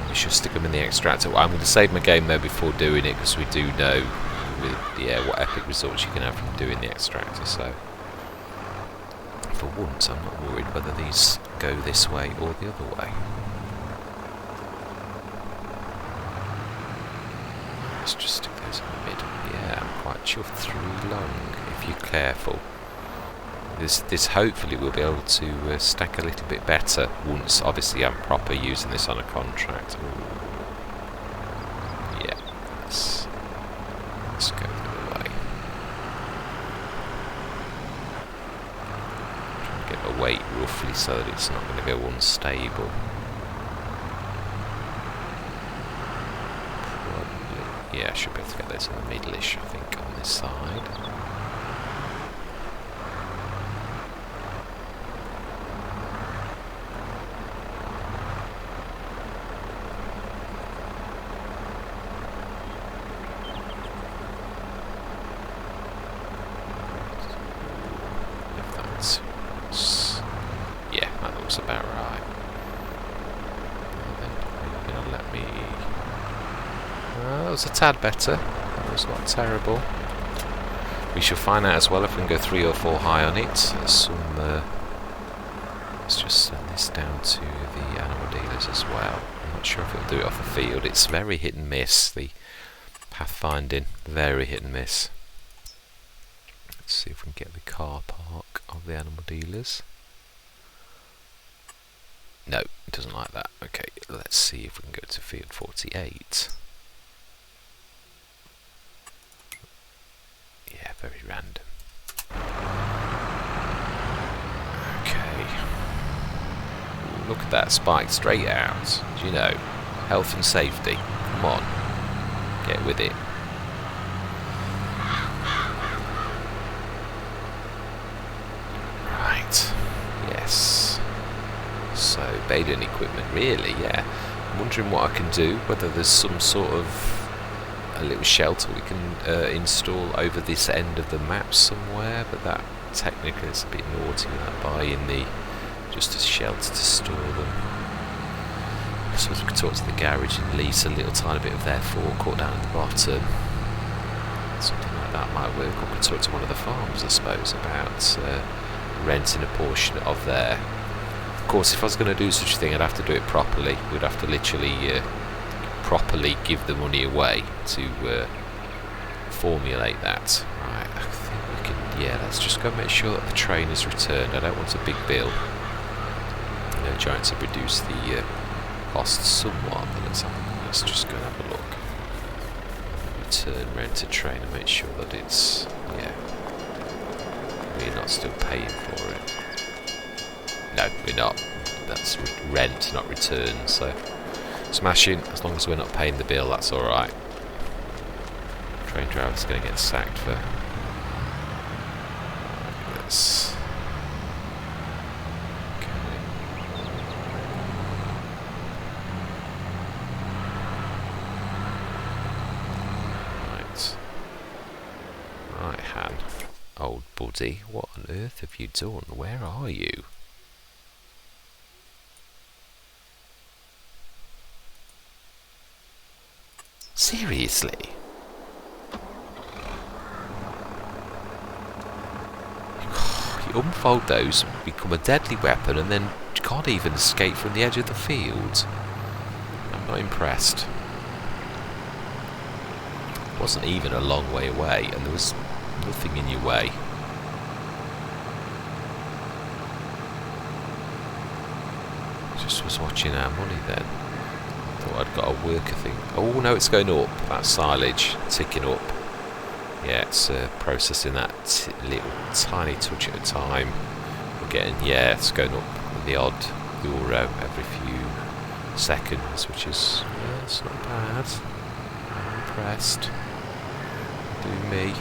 We should stick them in the extractor. I'm going to save my game though before doing it, because we do know with, yeah, what epic results you can have from doing the extractor. So for once I'm not worried whether these go this way or the other way. Let's just stick those in the middle. Yeah, I'm quite chuffed. 3 long if you're careful. This hopefully will be able to stack a little bit better once, obviously, I'm proper using this on a contract. Ooh. Yeah, let's go the other way. Try and get the weight roughly so that it's not going to go unstable. Probably, yeah, I should be able to get those in the middle-ish, I think, on this side. Yeah, that looks about right. You're going to let me... that was a tad better. That was not terrible. We shall find out as well if we can go 3 or 4 high on it. Some... let's just send this down to the animal dealers as well. I'm not sure if it'll do it off the field. It's very hit and miss, the pathfinding. Very hit and miss. Let's see if we can get the car park of the animal dealers. No, it doesn't like that. Okay, let's see if we can go to field 48. Yeah, very random. Okay. Ooh, look at that spike straight out. Do you know? Health and safety. Come on. Get with it. Right. Yes. So, Baling equipment, really, yeah. I'm wondering what I can do, whether there's some sort of a little shelter we can install over this end of the map somewhere, but that technically is a bit naughty without buying the just a shelter to store them. I suppose we could talk to the garage and lease a little tiny bit of their forecourt down at the bottom. Something like that might work. Or we could talk to one of the farms, I suppose, about renting a portion of their... Of course, if I was going to do such a thing, I'd have to do it properly. We'd have to literally properly give the money away to formulate that. Right, I think we can... Yeah, let's just go make sure that the train is returned. I don't want a big bill. You know, trying to reduce the costs somewhat, but let's just go and have a look. return rent a train and make sure that it's, yeah, we're not still paying for it. No, we're not. That's rent, not return, so smashing. As long as we're not paying the bill, that's alright. Train driver's going to get sacked for... Yes. Right, Han. Old buddy, what on earth have you done? Where are you? Seriously? You unfold those, become a deadly weapon, and then you can't even escape from the edge of the field. I'm not impressed. It wasn't even a long way away, and there was nothing in your way. Just was watching our money then. Thought I'd got a worker thing. Oh no, it's going up. That silage ticking up. Yeah, it's processing that little tiny touch at a time. We're getting, yeah, it's going up with the odd euro every few seconds, which is, yeah, it's not bad. I'm impressed. Do me.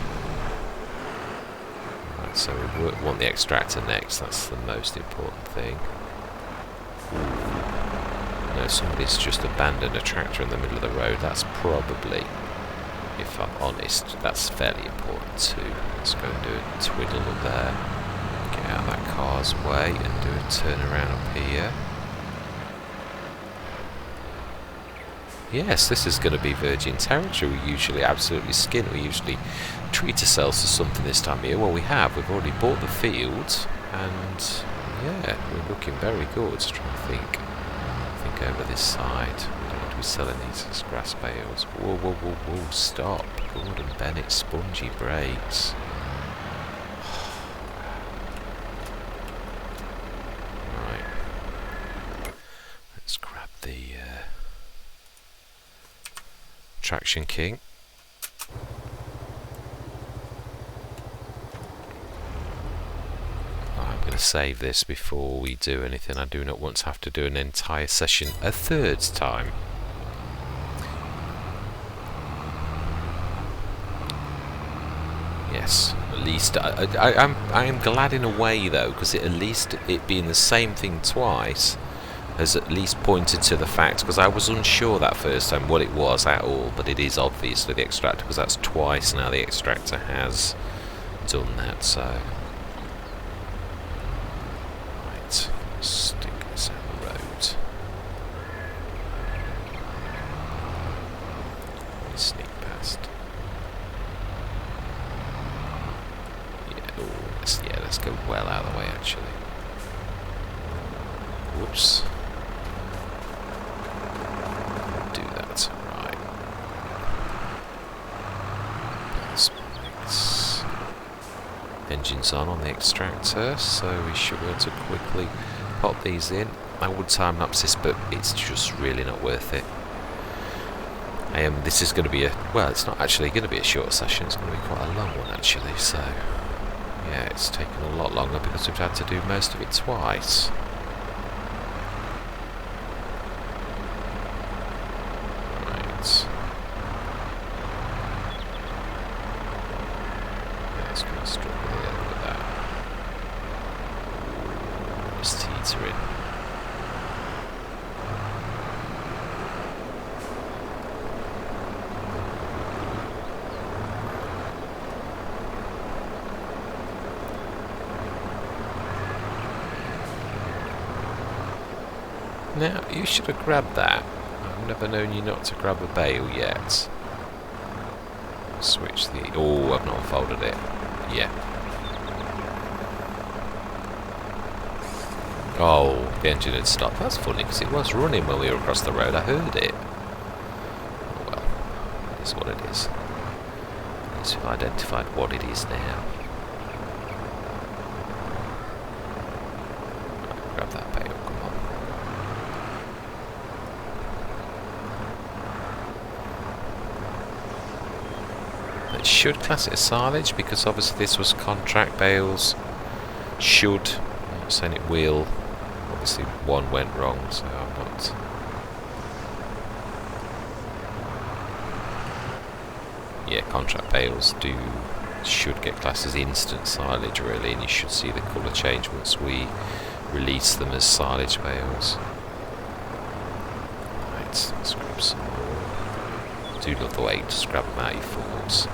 Right, so we want the extractor next. That's the most important thing. No, somebody's just abandoned a tractor in the middle of the road. That's probably, if I'm honest, that's fairly important too. Let's go and do a twiddle up there. Get out of that car's way and do a turn around up here. Yes, this is going to be virgin territory. We usually absolutely skin. We usually treat ourselves to something this time of year. Well, we have. We've already bought the field, and yeah, we're looking very good. Let's try and think over this side. We don't want to be selling these as grass bales. Whoa, whoa, whoa, whoa! Stop! Gordon Bennett, spongy brakes. Right. Let's grab the traction king. I'm going to save this before we do anything. I do not want to have to do an entire session a third time. Yes, at least I am glad in a way though, because at least it being the same thing twice has at least pointed to the fact, because I was unsure that first time what it was at all, but it is obviously the extractor, because that's twice now the extractor has done that. So right, stick this out the road. Sneak past. Yeah, let's go well out of the way actually. Whoops. Do that, right. Engine's on the extractor, so we should be able to quickly pop these in. I would time lapse this, but it's just really not worth it. This is going to be well, it's not actually going to be a short session, it's going to be quite a long one actually, so yeah, it's taken a lot longer because we've had to do most of it twice. Right. Yeah, it's going to struggle a little with that. Just teetering. Now, you should have grabbed that. I've never known you not to grab a bale yet. Switch the... Oh, I've not unfolded it. Yeah. Oh, the engine had stopped. That's funny, because it was running when we were across the road. I heard it. Oh well, it is what it is. At least we've identified what it is now. Right, grab that bale, come on. It should class it as silage because obviously this was contract bales. Should. I'm not saying it will. Obviously one went wrong, so I'm not. Yeah, contract bales should get classed as instant silage really, and you should see the colour change once we release them as silage bales. Right, let's grab some more. I do love the way you just grab them out of your forks.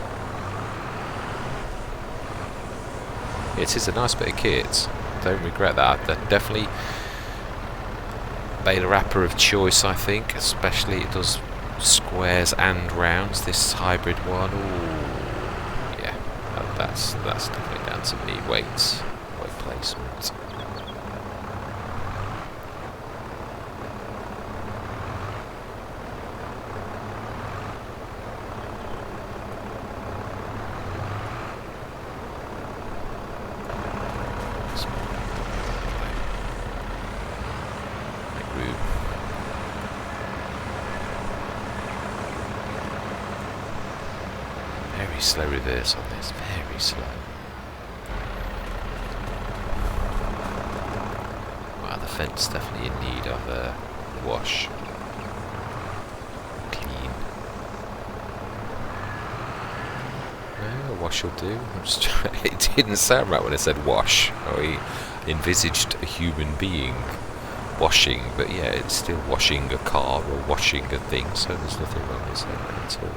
It is a nice bit of kit. Don't regret that. They're definitely Bale wrapper of choice, I think. Especially it does squares and rounds. This hybrid one. Ooh, yeah, that's definitely down to me. Weight placement. Very slow reverse on this, very slow. Wow, the fence definitely in need of a wash. Clean. No, a wash will do. I'm just trying, it didn't sound right when I said wash. I envisaged a human being washing, but yeah, it's still washing a car or washing a thing, so there's nothing wrong with that at all.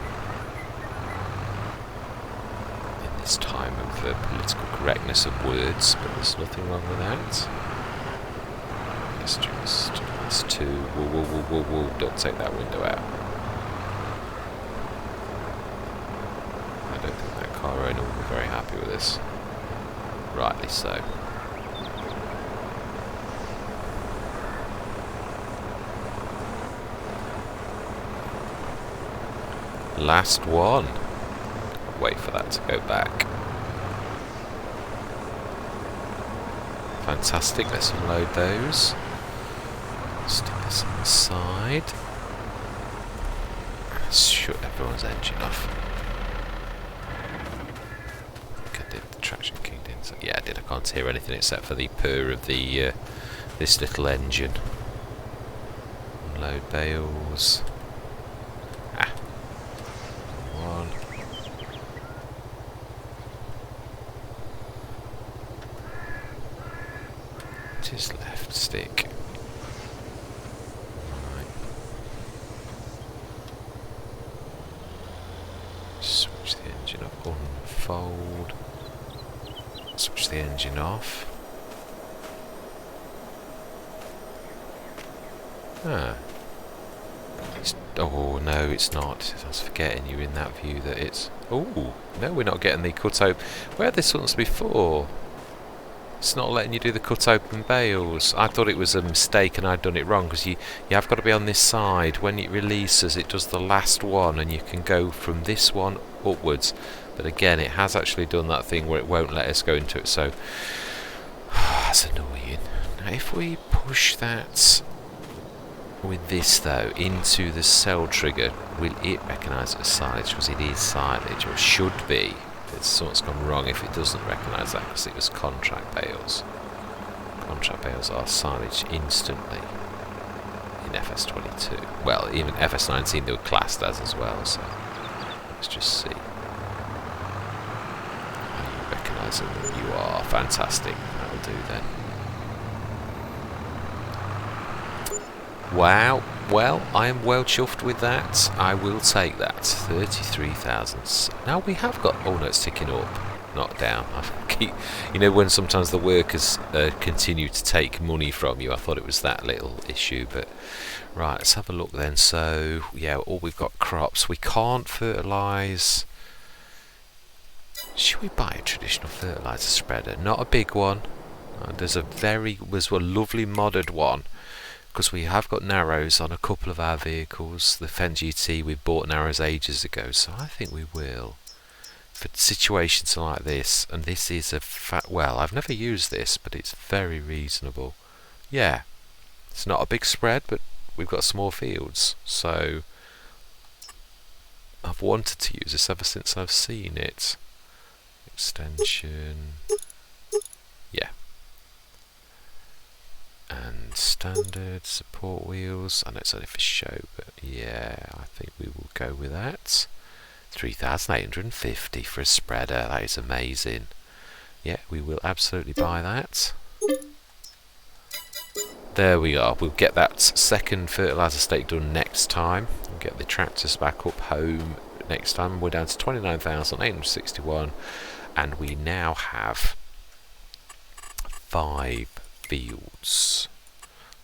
This time of political correctness of words, but there's nothing wrong with that. Let's just, that's two. Whoa, don't take that window out. I don't think that car owner will be very happy with this. Rightly so. Last one. Wait for that to go back. Fantastic, let's unload those. Stick this on the side. Let's shut everyone's engine off. I think I did the traction kicked in. So yeah, I did. I can't hear anything except for the purr of the this little engine. Unload bales. One. His left stick. Right. Switch the engine off. Unfold. Switch the engine off. Oh no, it's not. I was forgetting you're in that view that it's. Oh no, we're not getting the cut open. We had this once before. It's not letting you do the cut open bales. I thought it was a mistake and I'd done it wrong, because you have got to be on this side. When it releases, it does the last one and you can go from this one upwards. But again, it has actually done that thing where it won't let us go into it, so that's annoying. Now if we push that with this though into the cell trigger, will it recognise it as silage? Because it is silage, or should be. Something's gone wrong if it doesn't recognise that, because it was contract bales. Contract bales are silage instantly in FS22. Well, even FS19 they were classed as well, so let's just see. Are you recognising that you are? Fantastic. That'll do then. Wow. Well, I am well chuffed with that. I will take that. 33,000. Now we have got. Oh no, it's ticking up, not down. I keep, you know, when sometimes the workers continue to take money from you. I thought it was that little issue, but right. Let's have a look then. So yeah, all we've got crops. We can't fertilise. Should we buy a traditional fertiliser spreader? Not a big one. There's a lovely modded one. Because we have got narrows on a couple of our vehicles. The Fen GT, we bought narrows ages ago, so I think we will. For situations like this, and this is a well, I've never used this, but it's very reasonable. Yeah, it's not a big spread, but we've got small fields, so I've wanted to use this ever since I've seen it. Extension. Yeah. And standard support wheels. I know it's only for show, but yeah, I think we will go with that. 3,850 for a spreader. That is amazing. Yeah, we will absolutely buy that. There we are. We'll get that second fertiliser stake done next time. We'll get the tractors back up home next time. We're down to 29,861, and we now have 5 fields.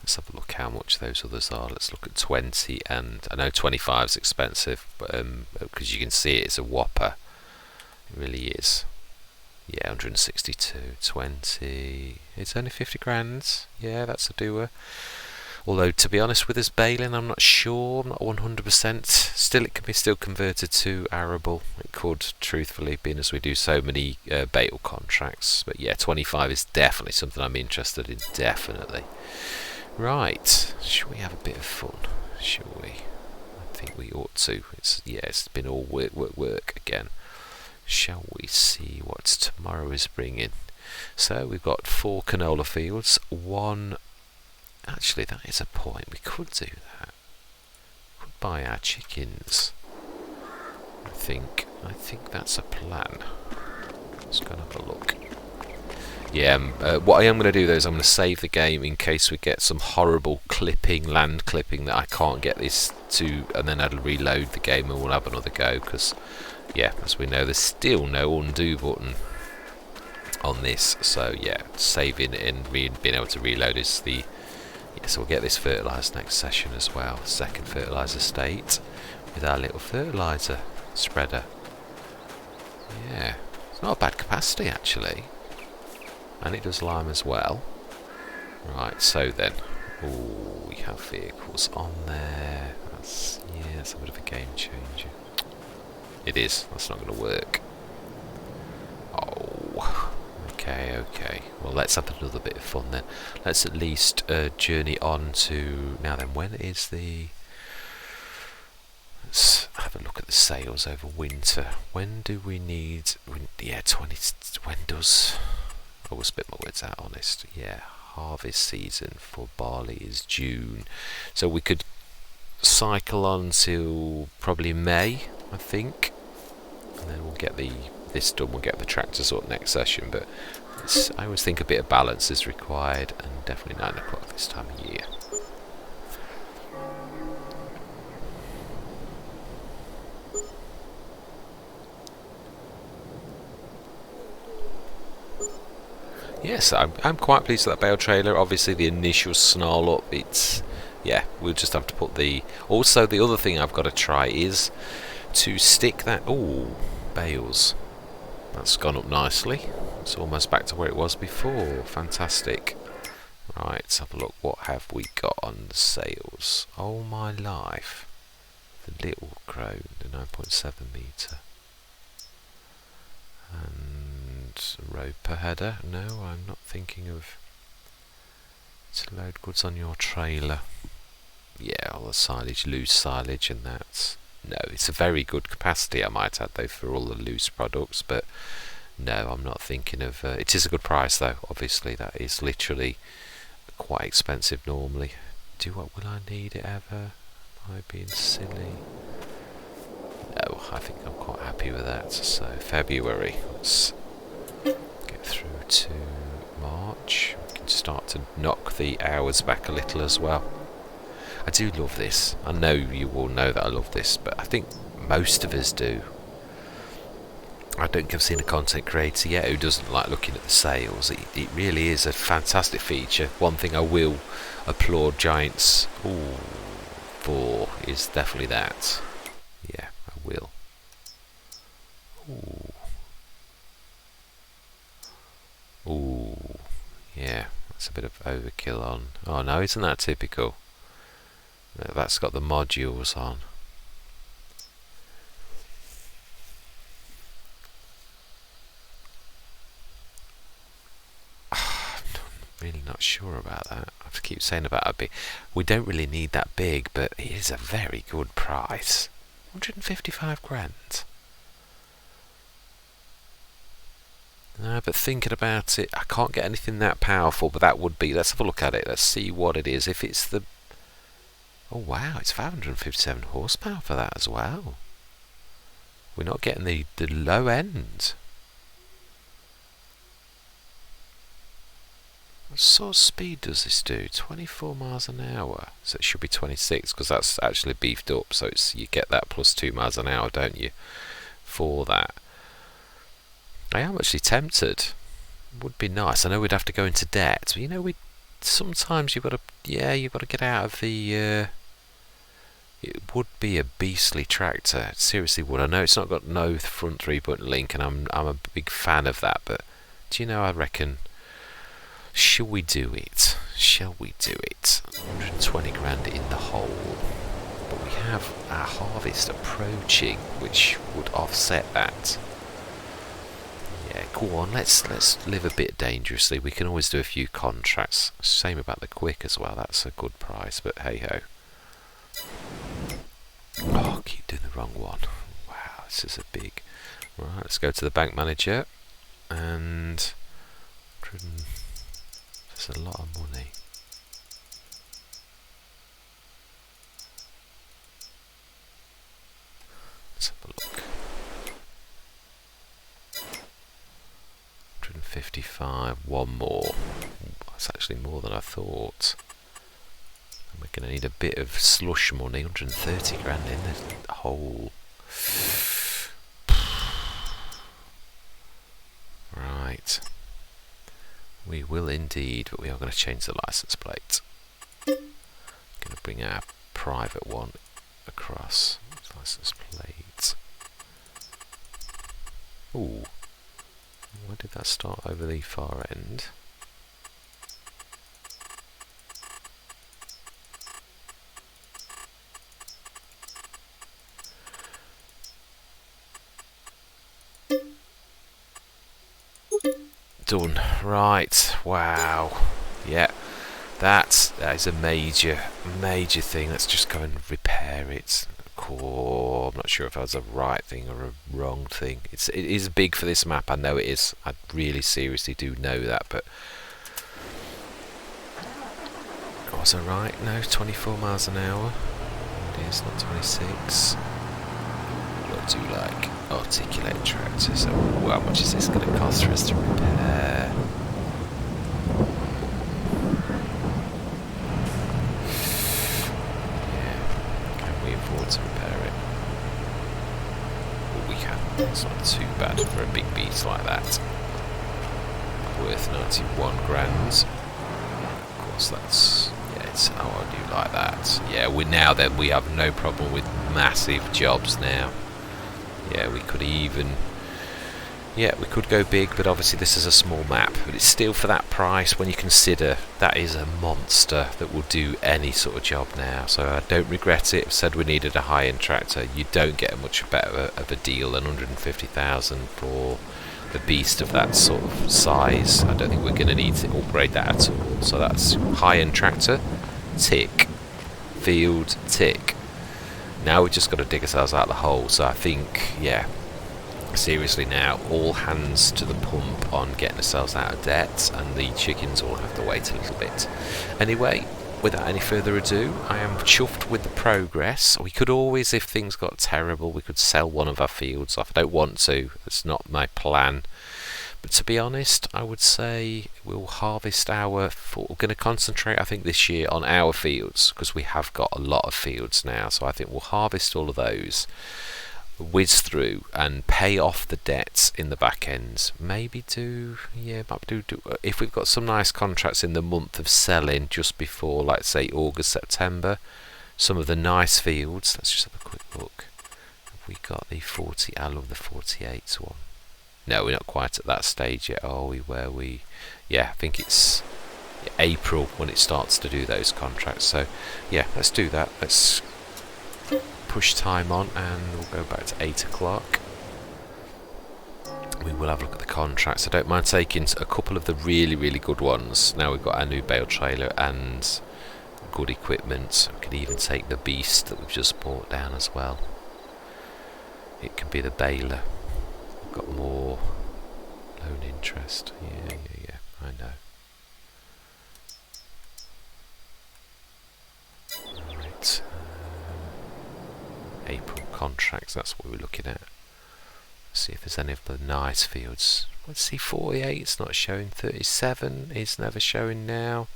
Let's have a look how much those others are. Let's look at 20, and I know 25 is expensive, but because you can see it's a whopper. It really is. Yeah, 162, 20. It's only 50 grand. Yeah, that's a doer. Although, to be honest, with this baling, I'm not sure. I'm not 100%. Still, it can be still converted to arable. It could, truthfully, being as we do so many Bale contracts. But yeah, 25 is definitely something I'm interested in. Definitely. Right. Shall we have a bit of fun? Shall we? I think we ought to. It's been all work again. Shall we see what tomorrow is bringing? So we've got 4 canola fields, 1. Actually, that is a point. We could do that. We could buy our chickens. I think that's a plan. Let's go and have a look. Yeah, what I am going to do though is I'm going to save the game in case we get some horrible land clipping that I can't get this to, and then I'll reload the game and we'll have another go, because yeah, as we know, there's still no undo button on this. So yeah, saving and being able to reload is the... Yeah, so we'll get this fertilised next session as well. Second fertiliser state with our little fertiliser spreader. Yeah, it's not a bad capacity actually. And it does lime as well. Right, so then... Oh, we have vehicles on there. That's a bit of a game changer. It is. That's not going to work. Oh. Okay. Well, let's have another bit of fun then. Let's at least journey on to... Now then, when is the... Let's have a look at the sales over winter. When do we need... Yeah, 20... When does... I will spit my words out, honest. Yeah, harvest season for barley is June. So we could cycle on till probably May, I think. And then we'll get this done, we'll get the tractors up next session. But I always think a bit of balance is required, and definitely 9 o'clock this time of year. Yes, I'm quite pleased with that Bale trailer. Obviously the initial snarl up, yeah, we'll just have to put also the other thing I've got to try is to stick that... Oh, bales. That's gone up nicely. It's almost back to where it was before. Fantastic. Right, let's have a look. What have we got on the sales? Oh my life. The little crone, the 9.7 metre. And roper header. No, I'm not thinking of... To load goods on your trailer. Yeah, all the silage, loose silage and that. No, it's a very good capacity I might add though for all the loose products, but no, I'm not thinking of... it is a good price though, obviously. That is literally quite expensive normally. Will I need it ever? Am I being silly? No, I think I'm quite happy with that. So February, let's get through to March. We can start to knock the hours back a little as well. I do love this. I know you all know that I love this, but I think most of us do. I don't think I've seen a content creator yet who doesn't like looking at the sales. It really is a fantastic feature. One thing I will applaud Giants for is definitely that. Yeah, I will. Ooh, yeah, that's a bit of overkill on... Oh no, isn't that typical? That's got the modules on. I'm really not sure about that. I have to keep saying about a big... We don't really need that big, but it is a very good price. 155 grand. No, but thinking about it, I can't get anything that powerful, but that would be, let's have a look at it, let's see what it is. If it's the, oh wow, it's 557 horsepower for that as well. We're not getting the low end. What sort of speed does this do? 24 miles an hour. So it should be 26 because that's actually beefed up. So it's, you get that plus 2 miles an hour, don't you? For that. I am actually tempted. Would be nice. I know we'd have to go into debt. But you know, we sometimes you've got to, yeah, you've got to get out of the. It would be a beastly tractor. It seriously would. I know it's not got no front 3-button link, and I'm a big fan of that. But do you know? I reckon. Shall we do it? Shall we do it? 120 grand in the hole. But we have our harvest approaching, which would offset that. Yeah, go on, let's live a bit dangerously. We can always do a few contracts. Same about the quick as well. That's a good price, but hey ho. Oh, I keep doing the wrong one. Wow, this is a big. Right, let's go to the bank manager. And that's a lot of money. Let's have a look. 155, one more. That's actually more than I thought. And we're going to need a bit of slush money, 130 grand in the hole. Right. We will indeed, but we are going to change the license plate. Going to bring our private one across. License plate. Ooh. Why did that start over the far end? Done. Right. Wow. Yeah. That is a major thing. Let's just go and repair it. Cool. I'm not sure if that was a right thing or a wrong thing. It is big for this map. I know it is. I really seriously do know that. But was I right? No, 24 miles an hour. It is not 26. I do like articulate tractors. So, how much is this going to cost for us to repair? To repair it. Well, we can. It's not too bad for a big beast like that. Worth 91 grand. Of course, that's it's. Oh, I do like that. Yeah, we have no problem with massive jobs now. Yeah, we could even. Yeah, we could go big, but obviously this is a small map. But it's still for that price when you consider that is a monster that will do any sort of job now. So I don't regret it. I said we needed a high-end tractor. You don't get a much better of a deal than 150,000 for the beast of that sort of size. I don't think we're going to need to upgrade that at all. So that's high-end tractor, tick. Field, tick. Now we've just got to dig ourselves out of the hole. So I think, yeah. Seriously now, all hands to the pump on getting ourselves out of debt, and the chickens will have to wait a little bit. Anyway, without any further ado, I am chuffed with the progress. We could always, if things got terrible, we could sell one of our fields off. I don't want to, it's not my plan. But to be honest, I would say we'll harvest we're going to concentrate, I think, this year on our fields, because we have got a lot of fields now. So I think we'll harvest all of those, whiz through and pay off the debts in the back end. Maybe do if we've got some nice contracts in the month of selling just before, like say August, September, some of the nice fields. Let's just have a quick look. Have we got the 40? I love the 48 one. No, we're not quite at that stage yet, are we? Yeah, I think it's April when it starts to do those contracts. So yeah, let's do that. Let's push time on and we'll go back to 8 o'clock. We will have a look at the contracts. I don't mind taking a couple of the really good ones. Now we've got our new bale trailer and good equipment. We could even take the beast that we've just bought down as well. it can be the baler. Got more loan interest. Yeah, I know. Right. April contracts, that's what we're looking at. See if there's any of the nice fields. Let's see, 48, it's not showing. 37 is never showing now.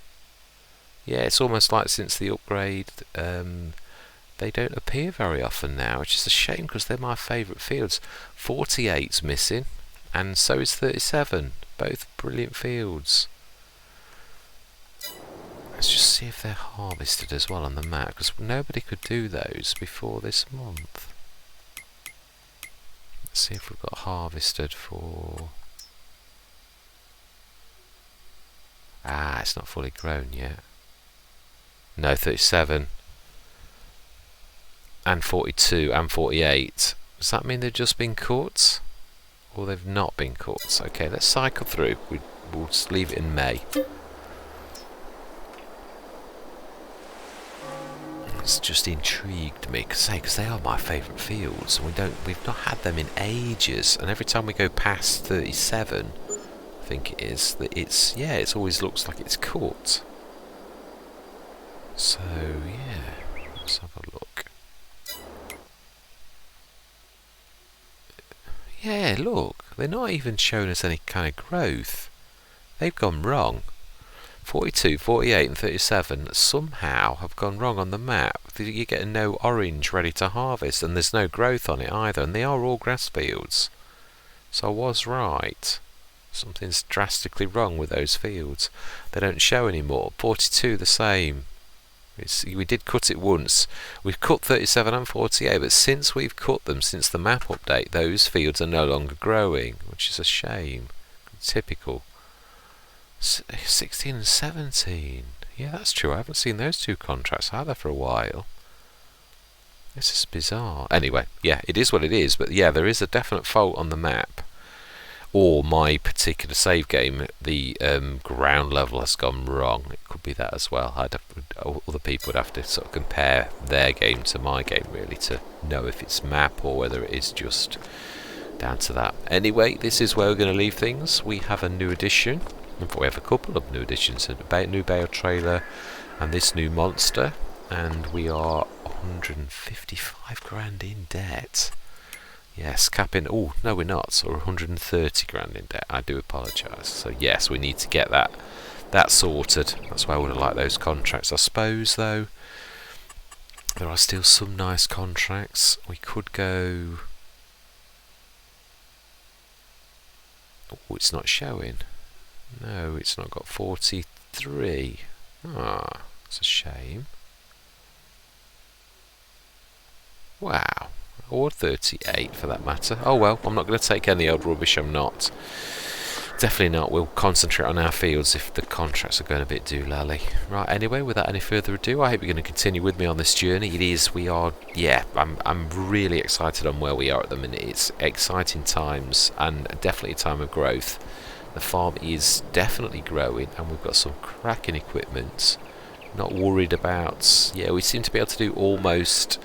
Yeah, it's almost like since the upgrade, they don't appear very often now, which is a shame because they're my favourite fields. 48's missing, and so is 37. Both brilliant fields. Let's just see if they're harvested as well on the map, because nobody could do those before this month. Let's see if we've got harvested for... Ah, it's not fully grown yet. No, 37 and 42 and 48. Does that mean they've just been cut? Or they've not been cut? Okay, let's cycle through. We'll just leave it in May. It's just intrigued me, because they are my favourite fields. We've not had them in ages, and every time we go past 37, I think it is, that it always looks like it's cut. So yeah, let's have a look. Yeah, look, they're not even showing us any kind of growth. They've gone wrong. 42, 48 and 37 somehow have gone wrong on the map. You get a no orange ready to harvest, and there's no growth on it either, and they are all grass fields. So I was right. Something's drastically wrong with those fields. They don't show anymore. 42 the same. We did cut it once. We've cut 37 and 48, but since we've cut them, since the map update, those fields are no longer growing, which is a shame. Typical. 16 and 17. Yeah, that's true. I haven't seen those two contracts either for a while. This is bizarre. Anyway, yeah, it is what it is, but yeah, there is a definite fault on the map. Or my particular save game, the ground level has gone wrong. It could be that as well. Other people would have to sort of compare their game to my game, really, to know if it's map or whether it is just down to that. Anyway, this is where we're going to leave things. We have a new edition. In fact, we have a couple of new editions. A new Bale trailer and this new monster. And we are 155 grand in debt. Yes, capping. Oh, no, we're not. So we're 130 grand in debt. I do apologise. So yes, we need to get that sorted. That's why I would have liked those contracts. I suppose, though, there are still some nice contracts. We could go. Oh, it's not showing. No, it's not got 43. Ah, it's a shame. Wow. Or 38 for that matter. Oh well, I'm not going to take any old rubbish, I'm not. Definitely not. We'll concentrate on our fields if the contracts are going a bit doolally. Right, anyway, without any further ado, I hope you're going to continue with me on this journey. I'm really excited on where we are at the minute. It's exciting times and definitely a time of growth. The farm is definitely growing and we've got some cracking equipment. Not worried about... Yeah, we seem to be able to do almost...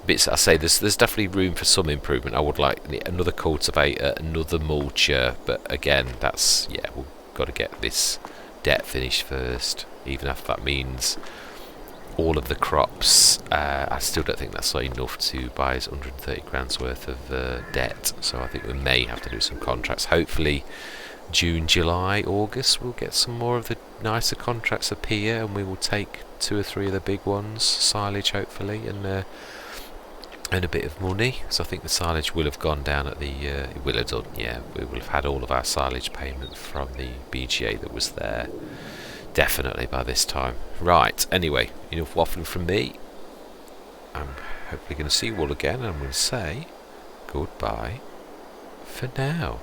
bits. I say there's definitely room for some improvement. I would like another cultivator, another mulcher, but again, we've got to get this debt finished first, even if that means all of the crops. I still don't think that's enough to buy us 130 grand's worth of debt, so I think we may have to do some contracts. Hopefully June, July, August we'll get some more of the nicer contracts appear, and we will take 2 or 3 of the big ones, silage hopefully, and earn a bit of money. So I think the silage will have gone down at the it will have done, yeah, we will have had all of our silage payment from the BGA that was there definitely by this time. Right, anyway, enough waffling from me. I'm hopefully going to see you all again, and I'm going to say goodbye for now.